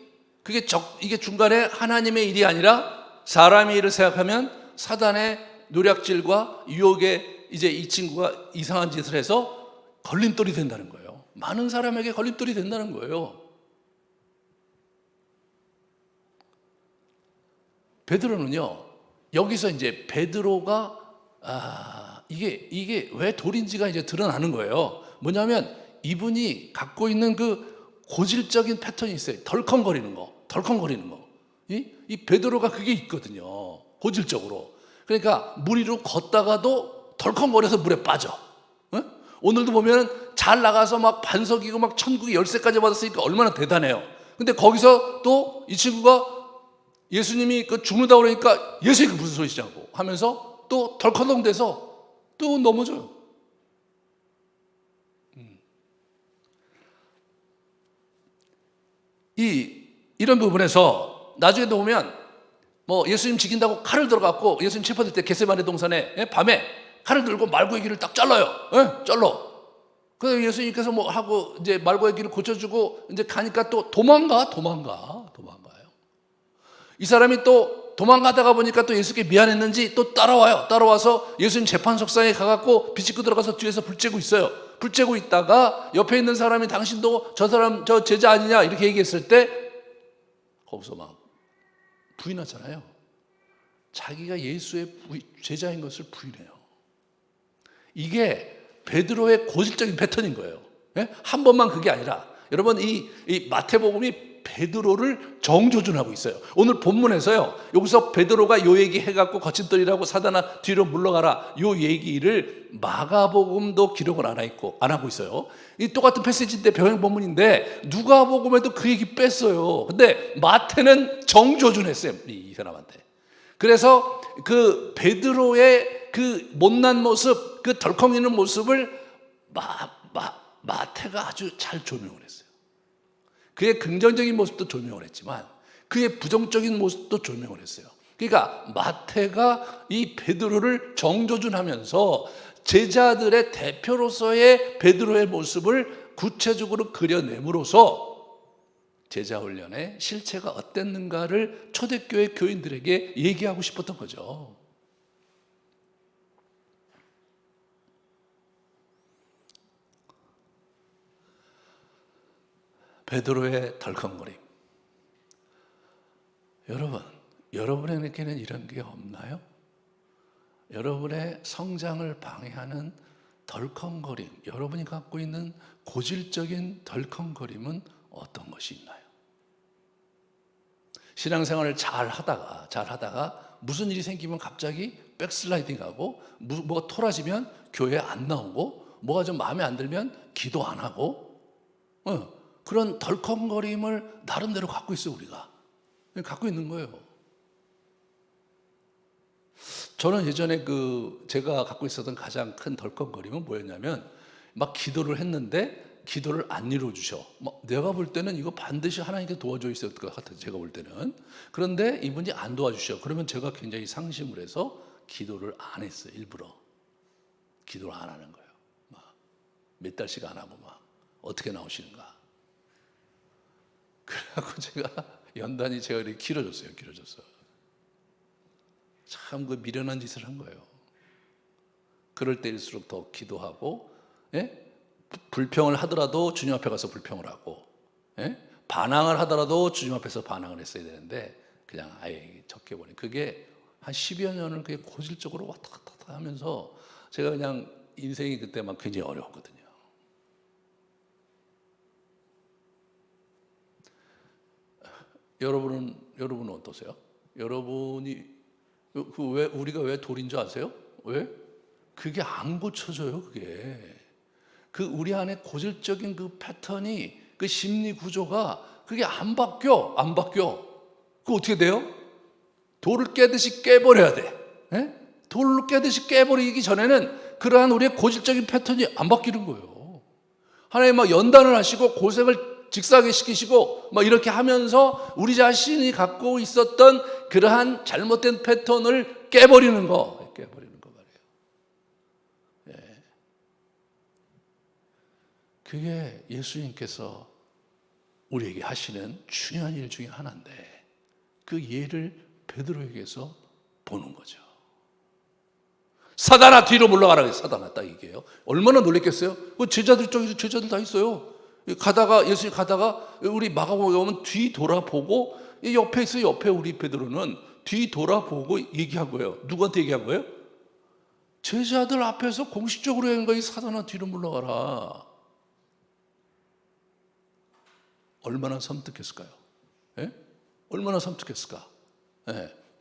[SPEAKER 1] 이게 중간에 하나님의 일이 아니라 사람의 일을 생각하면 사단의 노략질과 유혹에 이제 이 친구가 이상한 짓을 해서 걸림돌이 된다는 거예요. 많은 사람에게 걸림돌이 된다는 거예요. 베드로는요, 여기서 이제 베드로가 이게 왜 돌인지가 이제 드러나는 거예요. 뭐냐면 이분이 갖고 있는 그 고질적인 패턴이 있어요. 덜컹거리는 거. 이 베드로가 그게 있거든요. 고질적으로. 그러니까 물 위로 걷다가도 덜컹거려서 물에 빠져. 오늘도 보면 잘 나가서 막 반석이고 막 천국의 열쇠까지 받았으니까 얼마나 대단해요. 근데 거기서 또 이 친구가 예수님이 죽는다 그러니까 예수님 무슨 소리시냐고 하면서 또 덜컹덩대서 또 넘어져요. 이런 부분에서 나중에도 보면 뭐 예수님 지킨다고 칼을 들어갖고 예수님 체포될 때 겟세마네 동산에 밤에 칼을 들고 말고의 길을 딱 잘라요. 잘라. 그래서 예수님께서 뭐 하고 이제 말고의 길을 고쳐주고 이제 가니까 또 도망가요. 이 사람이 또 도망가다가 보니까 또 예수께 미안했는지 또 따라와요. 따라와서 예수님 재판석상에 가갖고 비집고 들어가서 뒤에서 불 쬐고 있어요. 불 쬐고 있다가 옆에 있는 사람이 당신도 저 사람 저 제자 아니냐 이렇게 얘기했을 때 거기서 막 부인하잖아요. 자기가 예수의 제자인 것을 부인해요. 이게 베드로의 고질적인 패턴인 거예요. 한 번만 그게 아니라 여러분 이 마태복음이 베드로를 정조준하고 있어요. 오늘 본문에서요. 여기서 베드로가 요 얘기 해갖고 거친돌이라고 사단아 뒤로 물러가라 요 얘기를 마가복음도 기록을 안 하고 있어요. 이 똑같은 패시지인데 병행 본문인데 누가복음에도 그 얘기 뺐어요. 근데 마태는 정조준했어요. 이 사람한테. 그래서 그 베드로의 그 못난 모습, 그 덜컹이는 모습을 마태가 아주 잘 조명을 했어요. 그의 긍정적인 모습도 조명을 했지만 그의 부정적인 모습도 조명을 했어요. 그러니까 마태가 이 베드로를 정조준하면서 제자들의 대표로서의 베드로의 모습을 구체적으로 그려냄으로써 제자훈련의 실체가 어땠는가를 초대교회 교인들에게 얘기하고 싶었던 거죠. 베드로의 덜컹거림. 여러분에게는 이런 게 없나요? 여러분의 성장을 방해하는 덜컹거림, 여러분이 갖고 있는 고질적인 덜컹거림은 어떤 것이 있나요? 신앙생활을 잘 하다가 무슨 일이 생기면 갑자기 백슬라이딩하고 뭐가 토라지면 교회 안 나오고 뭐가 좀 마음에 안 들면 기도 안 하고 그런 덜컹거림을 나름대로 갖고 있어요. 우리가 갖고 있는 거예요. 저는 예전에 제가 갖고 있었던 가장 큰 덜컹거림은 뭐였냐면 막 기도를 했는데 기도를 안 이루어주셔. 내가 볼 때는 이거 반드시 하나님께 도와줘 있을 것 같아요. 제가 볼 때는. 그런데 이분이 안 도와주셔. 그러면 제가 굉장히 상심을 해서 기도를 안 했어요. 일부러. 기도를 안 하는 거예요. 몇 달씩 안 하고 어떻게 나오시는가. 그래갖고 제가 연단이 제가 이렇게 길어졌어요. 참 그 미련한 짓을 한 거예요. 그럴 때일수록 더 기도하고, 불평을 하더라도 주님 앞에 가서 불평을 하고, 반항을 하더라도 주님 앞에서 반항을 했어야 되는데 그냥 아예 적게버린. 그게 한 10여 년을 그게 고질적으로 왔다 갔다 하면서 제가 그냥 인생이 그때만 굉장히 어려웠거든요. 여러분은 어떠세요? 여러분이 왜 우리가 왜 돌인 줄 아세요? 왜? 그게 안 고쳐져요. 그게 우리 안에 고질적인 그 패턴이, 그 심리 구조가 그게 안 바뀌어. 그 어떻게 돼요? 돌을 깨듯이 깨버려야 돼. 돌을 깨듯이 깨버리기 전에는 그러한 우리의 고질적인 패턴이 안 바뀌는 거예요. 하나님 연단을 하시고 고생을 직사하게 시키시고 이렇게 하면서 우리 자신이 갖고 있었던 그러한 잘못된 패턴을 깨버리는 거 말이에요. 그게 예수님께서 우리에게 하시는 중요한 일 중에 하나인데 그 예를 베드로에게서 보는 거죠. 사단아 뒤로 물러가라. 사단아 딱 이게요. 얼마나 놀랬겠어요? 제자들 쪽에서 제자들 다 있어요. 예수님 가다가 우리 마가복음에 오면 뒤 돌아보고 옆에 있어요. 옆에 우리 베드로는 뒤 돌아보고 얘기한 거예요. 누구한테 얘기한 거예요? 제자들 앞에서 공식적으로 얘기한 거예요. 사단아 뒤로 물러가라. 얼마나 섬뜩했을까요? 얼마나 섬뜩했을까?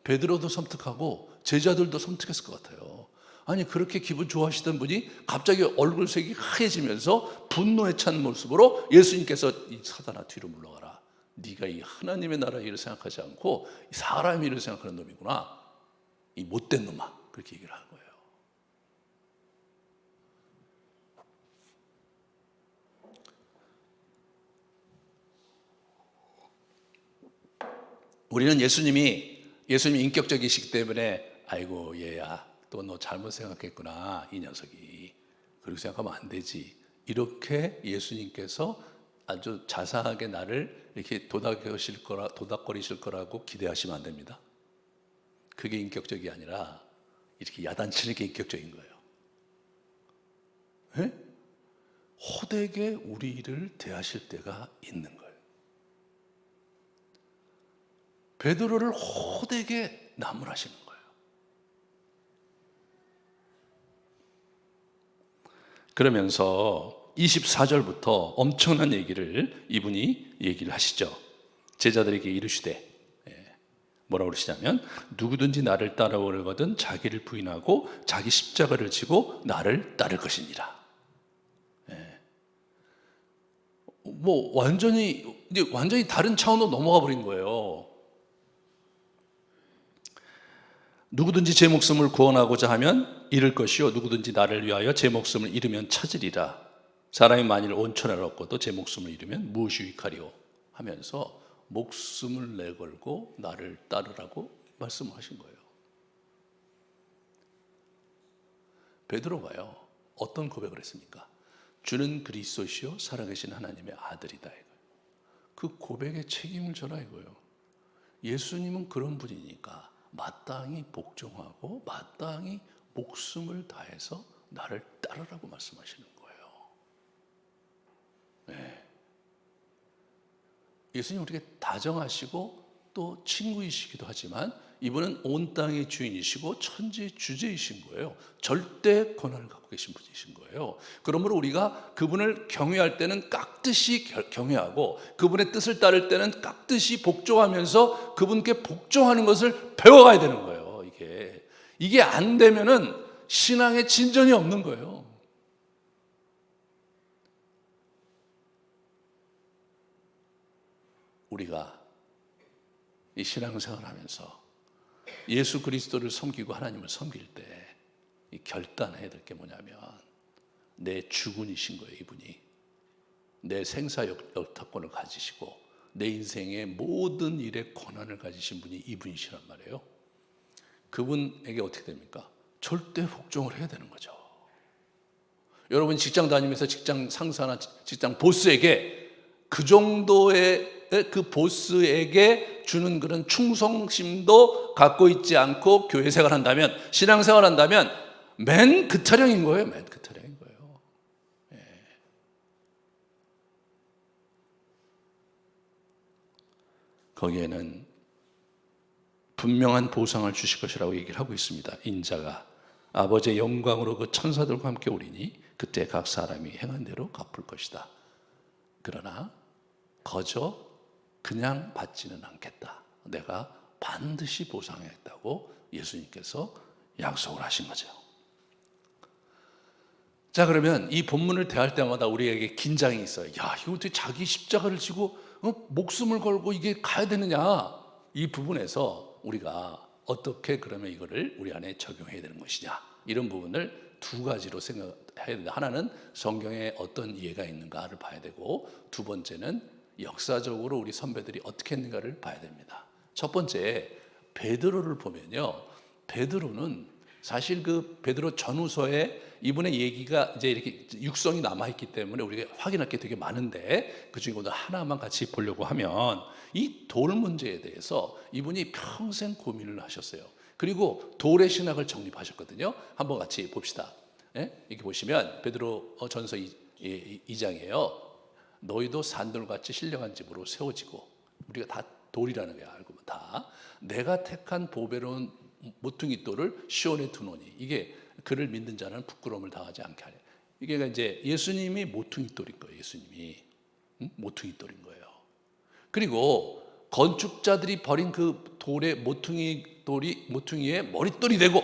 [SPEAKER 1] 베드로도 섬뜩하고 제자들도 섬뜩했을 것 같아요. 아니 그렇게 기분 좋아하시던 분이 갑자기 얼굴색이 하얘지면서 분노에 찬 모습으로 예수님께서 이 사단아 뒤로 물러가라. 네가 이 하나님의 나라 일을 생각하지 않고 이 사람의 일을 생각하는 놈이구나. 이 못된 놈아. 그렇게 얘기를 하는 거예요. 우리는 예수님이 인격적이시기 때문에 아이고 얘야 또 너 잘못 생각했구나 이 녀석이. 그렇게 생각하면 안 되지. 이렇게 예수님께서 아주 자상하게 나를 이렇게 도닥거리실 거라고 기대하시면 안 됩니다. 그게 인격적이 아니라 이렇게 야단치는 게 인격적인 거예요. 호되게 우리를 대하실 때가 있는 거예요. 베드로를 호되게 나무라시는 거예요. 그러면서 24절부터 엄청난 얘기를 이분이 얘기를 하시죠. 제자들에게 이르시되 뭐라고 그러시냐면 누구든지 나를 따라오려거든 자기를 부인하고 자기 십자가를 지고 나를 따를 것이니라. 완전히 다른 차원으로 넘어가 버린 거예요. 누구든지 제 목숨을 구원하고자 하면 잃을 것이요 누구든지 나를 위하여 제 목숨을 잃으면 찾으리라. 사람이 만일 온 천하를 얻고도 제 목숨을 잃으면 무엇이 유익하리요 하면서 목숨을 내걸고 나를 따르라고 말씀하신 거예요. 베드로가요 어떤 고백을 했습니까? 주는 그리스도시요 살아계신 하나님의 아들이다 이거예요. 그 고백의 책임을 져라 이거예요. 예수님은 그런 분이니까 마땅히 복종하고 마땅히 목숨을 다해서 나를 따르라고 말씀하시는 거예요. 예수님 우리에게 다정하시고 또 친구이시기도 하지만 이분은 온 땅의 주인이시고 천지의 주제이신 거예요. 절대 권한을 갖고 계신 분이신 거예요. 그러므로 우리가 그분을 경외할 때는 깍듯이 경외하고 그분의 뜻을 따를 때는 깍듯이 복종하면서 그분께 복종하는 것을 배워가야 되는 거예요. 이게 안 되면은 신앙의 진전이 없는 거예요. 우리가 이 신앙생활을 하면서 예수 그리스도를 섬기고 하나님을 섬길 때 이 결단해야 될 게 뭐냐면 내 주군이신 거예요. 이분이 내 생사 역사권을 가지시고 내 인생의 모든 일에 권한을 가지신 분이 이분이시란 말이에요. 그분에게 어떻게 됩니까? 절대 복종을 해야 되는 거죠. 여러분 직장 다니면서 직장 상사나 직장 보스에게 그 정도의 그 보스에게 주는 그런 충성심도 갖고 있지 않고 교회 생활한다면, 신앙 생활한다면 맨 그 타령인 거예요. 맨 그 타령인 거예요. 예. 거기에는 분명한 보상을 주실 것이라고 얘기를 하고 있습니다. 인자가 아버지의 영광으로 그 천사들과 함께 오리니 그때 각 사람이 행한 대로 갚을 것이다. 그러나 거저 그냥 받지는 않겠다. 내가 반드시 보상하겠다고 예수님께서 약속을 하신 거죠. 자, 그러면 이 본문을 대할 때마다 우리에게 긴장이 있어요. 야, 이거 어떻게 자기 십자가를 지고 목숨을 걸고 이게 가야 되느냐? 이 부분에서 우리가 어떻게 그러면 이거를 우리 안에 적용해야 되는 것이냐? 이런 부분을 두 가지로 생각해야 된다. 하나는 성경에 어떤 이해가 있는가를 봐야 되고, 두 번째는 역사적으로 우리 선배들이 어떻게 했는가를 봐야 됩니다. 첫 번째, 베드로를 보면요, 베드로는 사실 그 베드로 전후서에 이분의 얘기가 이제 이렇게 육성이 남아있기 때문에 우리가 확인할 게 되게 많은데, 그 중에 오늘 하나만 같이 보려고 하면 이 돌 문제에 대해서 이분이 평생 고민을 하셨어요. 그리고 돌의 신학을 정립하셨거든요. 한번 같이 봅시다. 예? 이렇게 보시면 베드로 전서 2장이에요. 너희도 산돌같이 신령한 집으로 세워지고, 우리가 다 돌이라는 거야. 알고 보면 다 내가 택한 보배로운 모퉁이 돌을 시온에 두노니, 이게 그를 믿는 자는 부끄러움을 당하지 않게 하려. 이게 이제 예수님이 모퉁이 돌인 거예요. 예수님이 모퉁이 돌인 거예요. 그리고 건축자들이 버린 그 돌의 모퉁이에 머릿돌이 되고,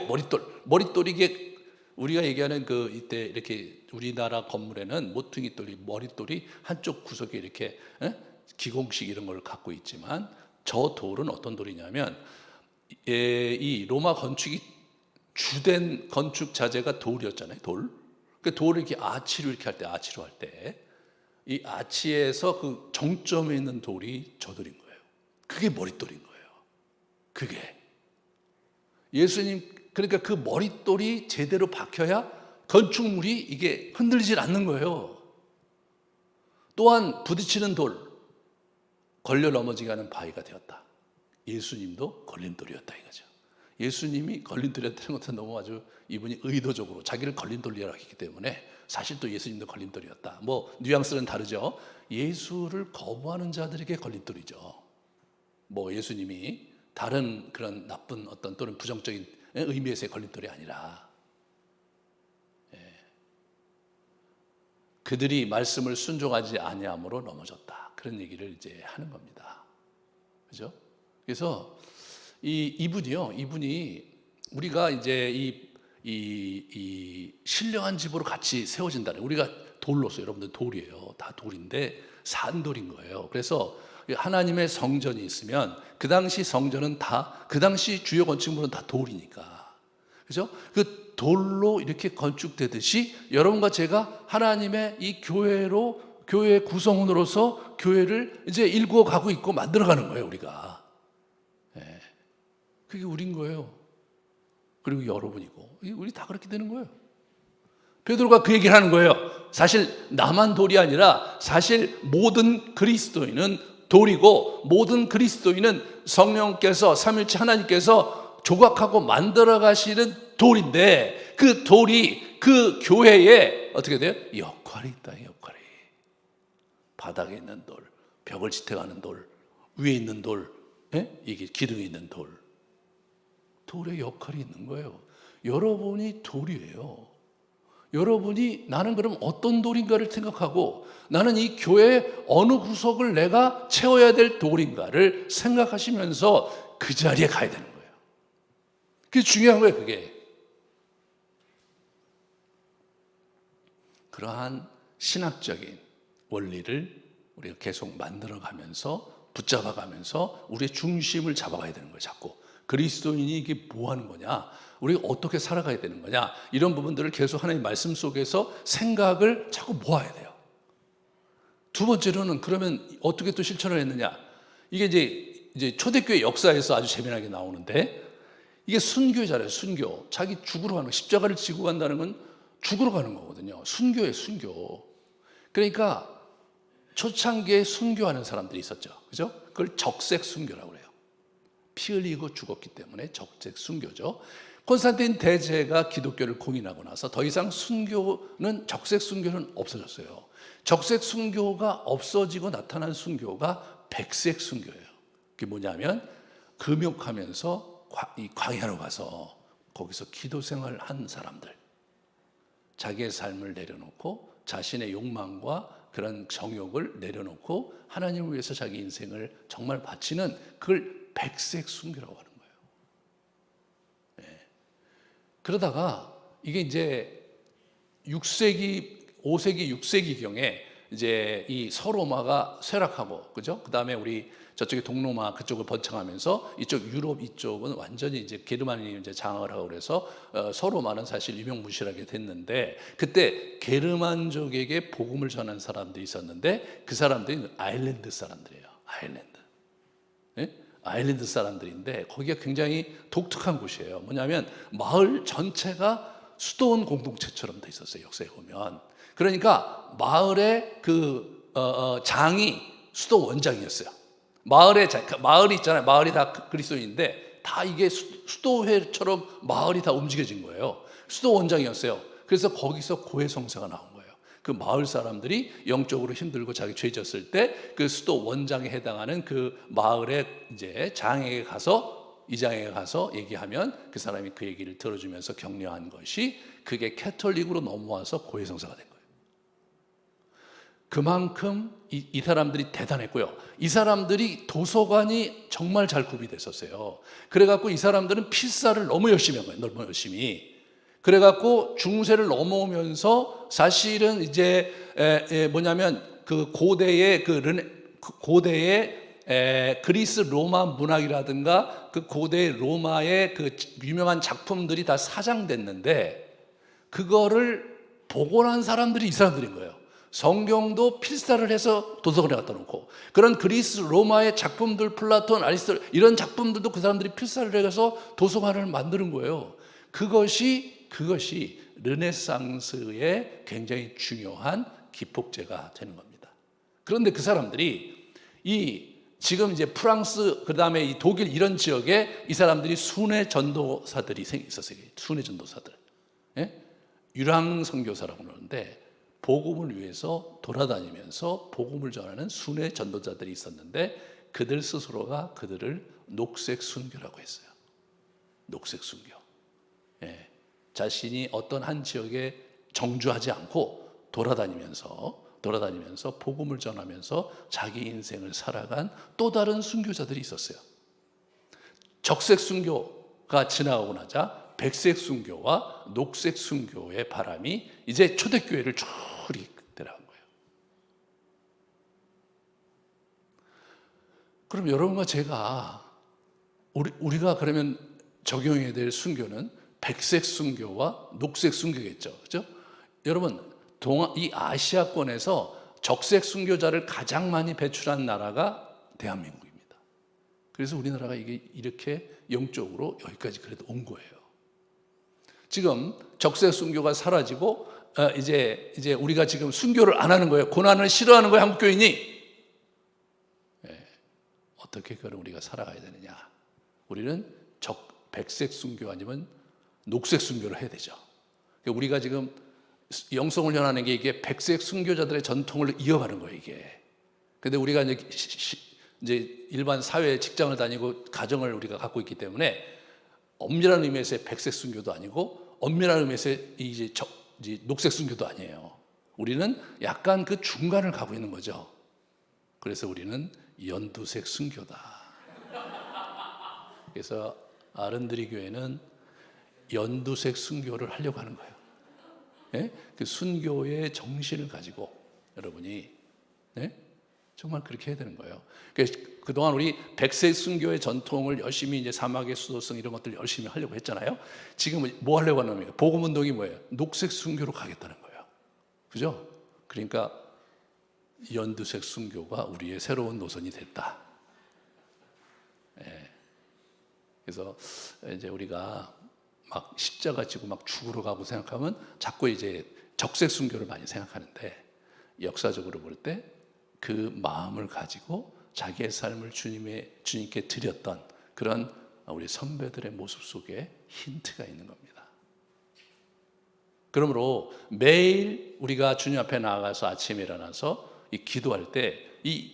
[SPEAKER 1] 머릿돌이 이게 우리가 얘기하는 그 이때 이렇게 우리나라 건물에는 모퉁이 돌이, 머릿돌이 한쪽 구석에 이렇게 기공식 이런 걸 갖고 있지만, 저 돌은 어떤 돌이냐면 이 로마 건축이 주된 건축 자재가 돌이었잖아요. 돌. 그 돌을 이렇게 아치로 이렇게 할 때, 아치로 할 때 이 아치에서 그 정점에 있는 돌이 저 돌인 거예요. 그게 머릿돌인 거예요. 그게 예수님, 그러니까 그 머릿돌이 제대로 박혀야 건축물이 이게 흔들리질 않는 거예요. 또한 부딪히는 돌, 걸려 넘어지게 하는 바위가 되었다. 예수님도 걸림돌이었다 이거죠. 예수님이 걸림돌이었다는 것은 너무 아주 이분이 의도적으로 자기를 걸림돌이라고 했기 때문에, 사실 또 예수님도 걸림돌이었다. 뭐 뉘앙스는 다르죠. 예수를 거부하는 자들에게 걸림돌이죠. 뭐 예수님이 다른 그런 나쁜 어떤 또는 부정적인 의미에서의 걸림돌이 아니라, 그들이 말씀을 순종하지 아니함으로 넘어졌다. 그런 얘기를 이제 하는 겁니다. 그죠? 그래서 이분이 우리가 이제 이 신령한 집으로 같이 세워진다는, 우리가 돌로서, 여러분들 돌이에요. 다 돌인데 산돌인 거예요. 그래서 하나님의 성전이 있으면 그 당시 성전은 다, 그 당시 주요 건축물은 다 돌이니까, 그죠? 그 돌로 이렇게 건축되듯이 여러분과 제가 하나님의 이 교회 구성원으로서 교회를 이제 일구어 가고 있고 만들어가는 거예요. 우리가. 그게 우린 거예요. 그리고 여러분이고, 우리 다 그렇게 되는 거예요. 베드로가 그 얘기를 하는 거예요. 사실 나만 돌이 아니라 사실 모든 그리스도인은 돌이고, 모든 그리스도인은 성령께서, 삼위일체 하나님께서 조각하고 만들어 가시는 돌인데, 그 돌이 그 교회에 어떻게 돼요? 역할이 있다. 역할이. 바닥에 있는 돌, 벽을 지탱하는 돌, 위에 있는 돌, 이게 기둥에 있는 돌, 돌의 역할이 있는 거예요. 여러분이 돌이에요. 여러분이 나는 그럼 어떤 돌인가를 생각하고, 나는 이 교회의 어느 구석을 내가 채워야 될 돌인가를 생각하시면서 그 자리에 가야 되는 거예요. 그게 중요한 거예요. 그게. 그러한 신학적인 원리를 우리가 계속 만들어가면서, 붙잡아가면서 우리의 중심을 잡아가야 되는 거예요. 자꾸 그리스도인이 이게 뭐 하는 거냐, 우리가 어떻게 살아가야 되는 거냐, 이런 부분들을 계속 하나님의 말씀 속에서 생각을 자꾸 모아야 돼요. 두 번째로는 그러면 어떻게 또 실천을 했느냐? 이게 이제 초대교회 역사에서 아주 재미나게 나오는데, 이게 순교잖아요. 순교. 자기 죽으러 가는 거, 십자가를 지고 간다는 건 죽으러 가는 거거든요. 순교예요, 순교. 그러니까 초창기에 순교하는 사람들이 있었죠. 그죠? 그걸 적색 순교라고 그래요. 피 흘리고 죽었기 때문에 적색 순교죠. 콘스탄틴 대제가 기독교를 공인하고 나서 더 이상 순교는, 적색 순교는 없어졌어요. 적색 순교가 없어지고 나타난 순교가 백색 순교예요. 그게 뭐냐면 금욕하면서 이 광야로 가서 거기서 기도 생활을 한 사람들, 자기의 삶을 내려놓고 자신의 욕망과 그런 정욕을 내려놓고 하나님을 위해서 자기 인생을 정말 바치는, 그걸 백색 순교라고 하는 거예요. 네. 그러다가 이게 이제 6세기, 5세기, 6세기경에 이제 이 서로마가 쇠락하고, 그죠? 그 다음에 우리 저쪽에 동로마 그쪽을 번창하면서 이쪽 유럽 이쪽은 완전히 이제 게르만이 이제 장악을 하고, 그래서 서로마는 사실 유명무실하게 됐는데, 그때 게르만족에게 복음을 전한 사람들이 있었는데, 그 사람들이 아일랜드 사람들이에요. 아일랜드. 네? 아일랜드 사람들인데 거기가 굉장히 독특한 곳이에요. 뭐냐면 마을 전체가 수도원 공동체처럼 돼 있었어요. 역사에 보면. 그러니까 마을의 장이 수도 원장이었어요. 마을이 있잖아요. 마을이 다 그리스도인인데 다 이게 수도회처럼 마을이 다 움직여진 거예요. 수도 원장이었어요. 그래서 거기서 고해성사가 나온 거예요. 그 마을 사람들이 영적으로 힘들고 자기 죄 졌을 때 그 수도 원장에 해당하는 그 마을의 이제 장에게 가서, 이장에게 가서 얘기하면 그 사람이 그 얘기를 들어주면서 격려한 것이, 그게 캐톨릭으로 넘어와서 고해성사가 된 거예요. 그만큼 이 사람들이 대단했고요. 이 사람들이 도서관이 정말 잘 구비됐었어요. 그래갖고 이 사람들은 필사를 너무 열심히 한 거예요. 너무 열심히. 그래갖고 중세를 넘어오면서 사실은 이제 뭐냐면 그 고대의 그리스 로마 문학이라든가 그 고대 로마의 그 유명한 작품들이 다 사장됐는데, 그거를 복원한 사람들이 이 사람들인 거예요. 성경도 필사를 해서 도서관에 갖다 놓고, 그런 그리스 로마의 작품들, 플라톤, 아리스토텔 이런 작품들도 그 사람들이 필사를 해서 도서관을 만드는 거예요. 그것이 르네상스의 굉장히 중요한 기폭제가 되는 겁니다. 그런데 그 사람들이 지금 이제 프랑스, 그 다음에 이 독일 이런 지역에 이 사람들이 순회 전도사들이 있었어요. 순회 전도사들. 예? 유랑 선교사라고 그러는데, 복음을 위해서 돌아다니면서 복음을 전하는 순회 전도자들이 있었는데, 그들 스스로가 그들을 녹색 순교라고 했어요. 녹색 순교. 예. 자신이 어떤 한 지역에 정주하지 않고 돌아다니면서 복음을 전하면서 자기 인생을 살아간 또 다른 순교자들이 있었어요. 적색 순교가 지나가고 나자 백색 순교와 녹색 순교의 바람이 이제 초대교회를 쭉 들어간 거예요. 그럼 여러분과 제가, 우리가 그러면 적용해야 될 순교는 백색 순교와 녹색 순교겠죠. 그렇죠? 여러분, 이 아시아권에서 적색 순교자를 가장 많이 배출한 나라가 대한민국입니다. 그래서 우리나라가 이렇게 영적으로 여기까지 그래도 온 거예요. 지금 적색 순교가 사라지고 이제 우리가 지금 순교를 안 하는 거예요. 고난을 싫어하는 거예요, 한국 교인이. 어떻게 그걸 우리가 살아가야 되느냐? 우리는 백색 순교 아니면 녹색 순교를 해야 되죠. 우리가 지금 영성을 전하는 게 이게 백색 순교자들의 전통을 이어가는 거예요, 이게. 근데 우리가 이제 일반 사회 직장을 다니고 가정을 우리가 갖고 있기 때문에 엄밀한 의미에서의 백색 순교도 아니고 엄밀한 의미에서의 이제 녹색 순교도 아니에요. 우리는 약간 그 중간을 가고 있는 거죠. 그래서 우리는 연두색 순교다. 그래서 아른드리 교회는 연두색 순교를 하려고 하는 거예요. 네? 그 순교의 정신을 가지고 여러분이 정말 그렇게 해야 되는 거예요. 그동안 우리 백색 순교의 전통을 열심히 이제 사막의 수도성 이런 것들 열심히 하려고 했잖아요. 지금 뭐 하려고 하는 겁니까? 복음 운동이 뭐예요? 녹색 순교로 가겠다는 거예요. 그죠? 그러니까 연두색 순교가 우리의 새로운 노선이 됐다. 예. 그래서 이제 우리가 막 십자가 지고 막 죽으러 가고 생각하면 자꾸 이제 적색 순교를 많이 생각하는데, 역사적으로 볼 때 그 마음을 가지고 자기의 삶을 주님께 드렸던 그런 우리 선배들의 모습 속에 힌트가 있는 겁니다. 그러므로 매일 우리가 주님 앞에 나아가서 아침에 일어나서 이 기도할 때 이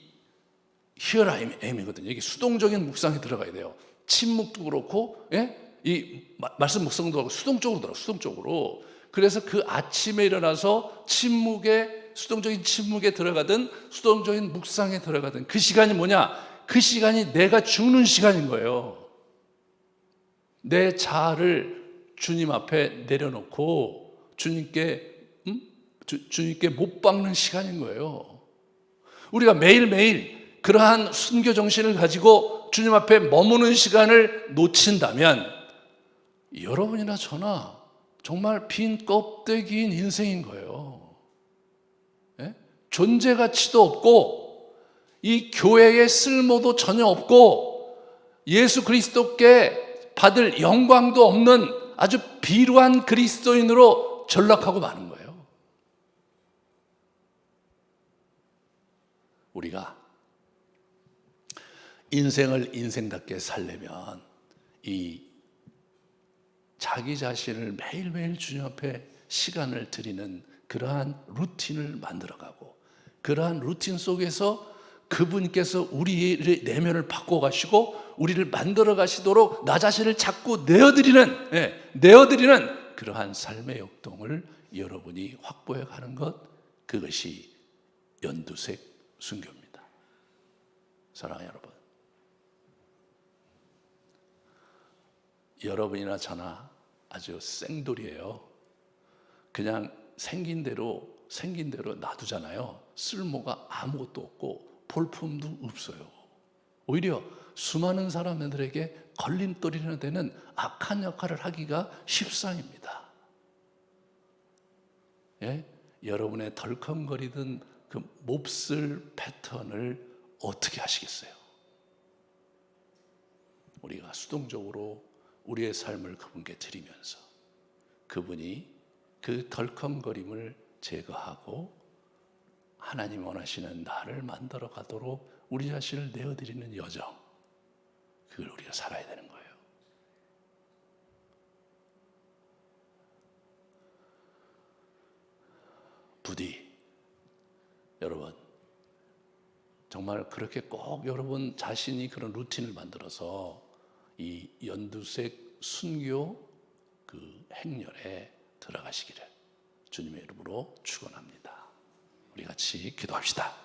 [SPEAKER 1] Here I am이거든요. 이게 수동적인 묵상에 들어가야 돼요. 침묵도 그렇고, 예? 이 말씀 묵상도 하고 수동적으로 들어가, 수동적으로. 그래서 그 아침에 일어나서 수동적인 침묵에 들어가든 수동적인 묵상에 들어가든 그 시간이 뭐냐? 그 시간이 내가 죽는 시간인 거예요. 내 자아를 주님 앞에 내려놓고 주님께 못 박는 시간인 거예요. 우리가 매일매일 그러한 순교 정신을 가지고 주님 앞에 머무는 시간을 놓친다면 여러분이나 저나 정말 빈 껍데기인 인생인 거예요. 예? 존재 가치도 없고 이 교회의 쓸모도 전혀 없고 예수 그리스도께 받을 영광도 없는 아주 비루한 그리스도인으로 전락하고 마는 거예요. 우리가 인생을 인생답게 살려면 이 자기 자신을 매일매일 주님 앞에 시간을 드리는 그러한 루틴을 만들어가고, 그러한 루틴 속에서 그분께서 우리의 내면을 바꿔가시고 우리를 만들어 가시도록 나 자신을 자꾸 내어드리는 그러한 삶의 역동을 여러분이 확보해 가는 것, 그것이 연두색 순교입니다. 사랑하는 여러분, 여러분이나 저나 아주 생돌이에요. 그냥 생긴 대로 놔두잖아요. 쓸모가 아무것도 없고 볼품도 없어요. 오히려 수많은 사람들에게 걸림돌이 되는 악한 역할을 하기가 십상입니다. 예? 여러분의 덜컹거리던 그 몹쓸 패턴을 어떻게 하시겠어요? 우리가 수동적으로 우리의 삶을 그분께 드리면서 그분이 그 덜컹거림을 제거하고 하나님 원하시는 나를 만들어 가도록 우리 자신을 내어드리는 여정, 그걸 우리가 살아야 되는 거예요. 부디 여러분 정말 그렇게 꼭 여러분 자신이 그런 루틴을 만들어서 이 연두색 순교 그 행렬에 들어가시기를 주님의 이름으로 축원합니다. 우리 같이 기도합시다.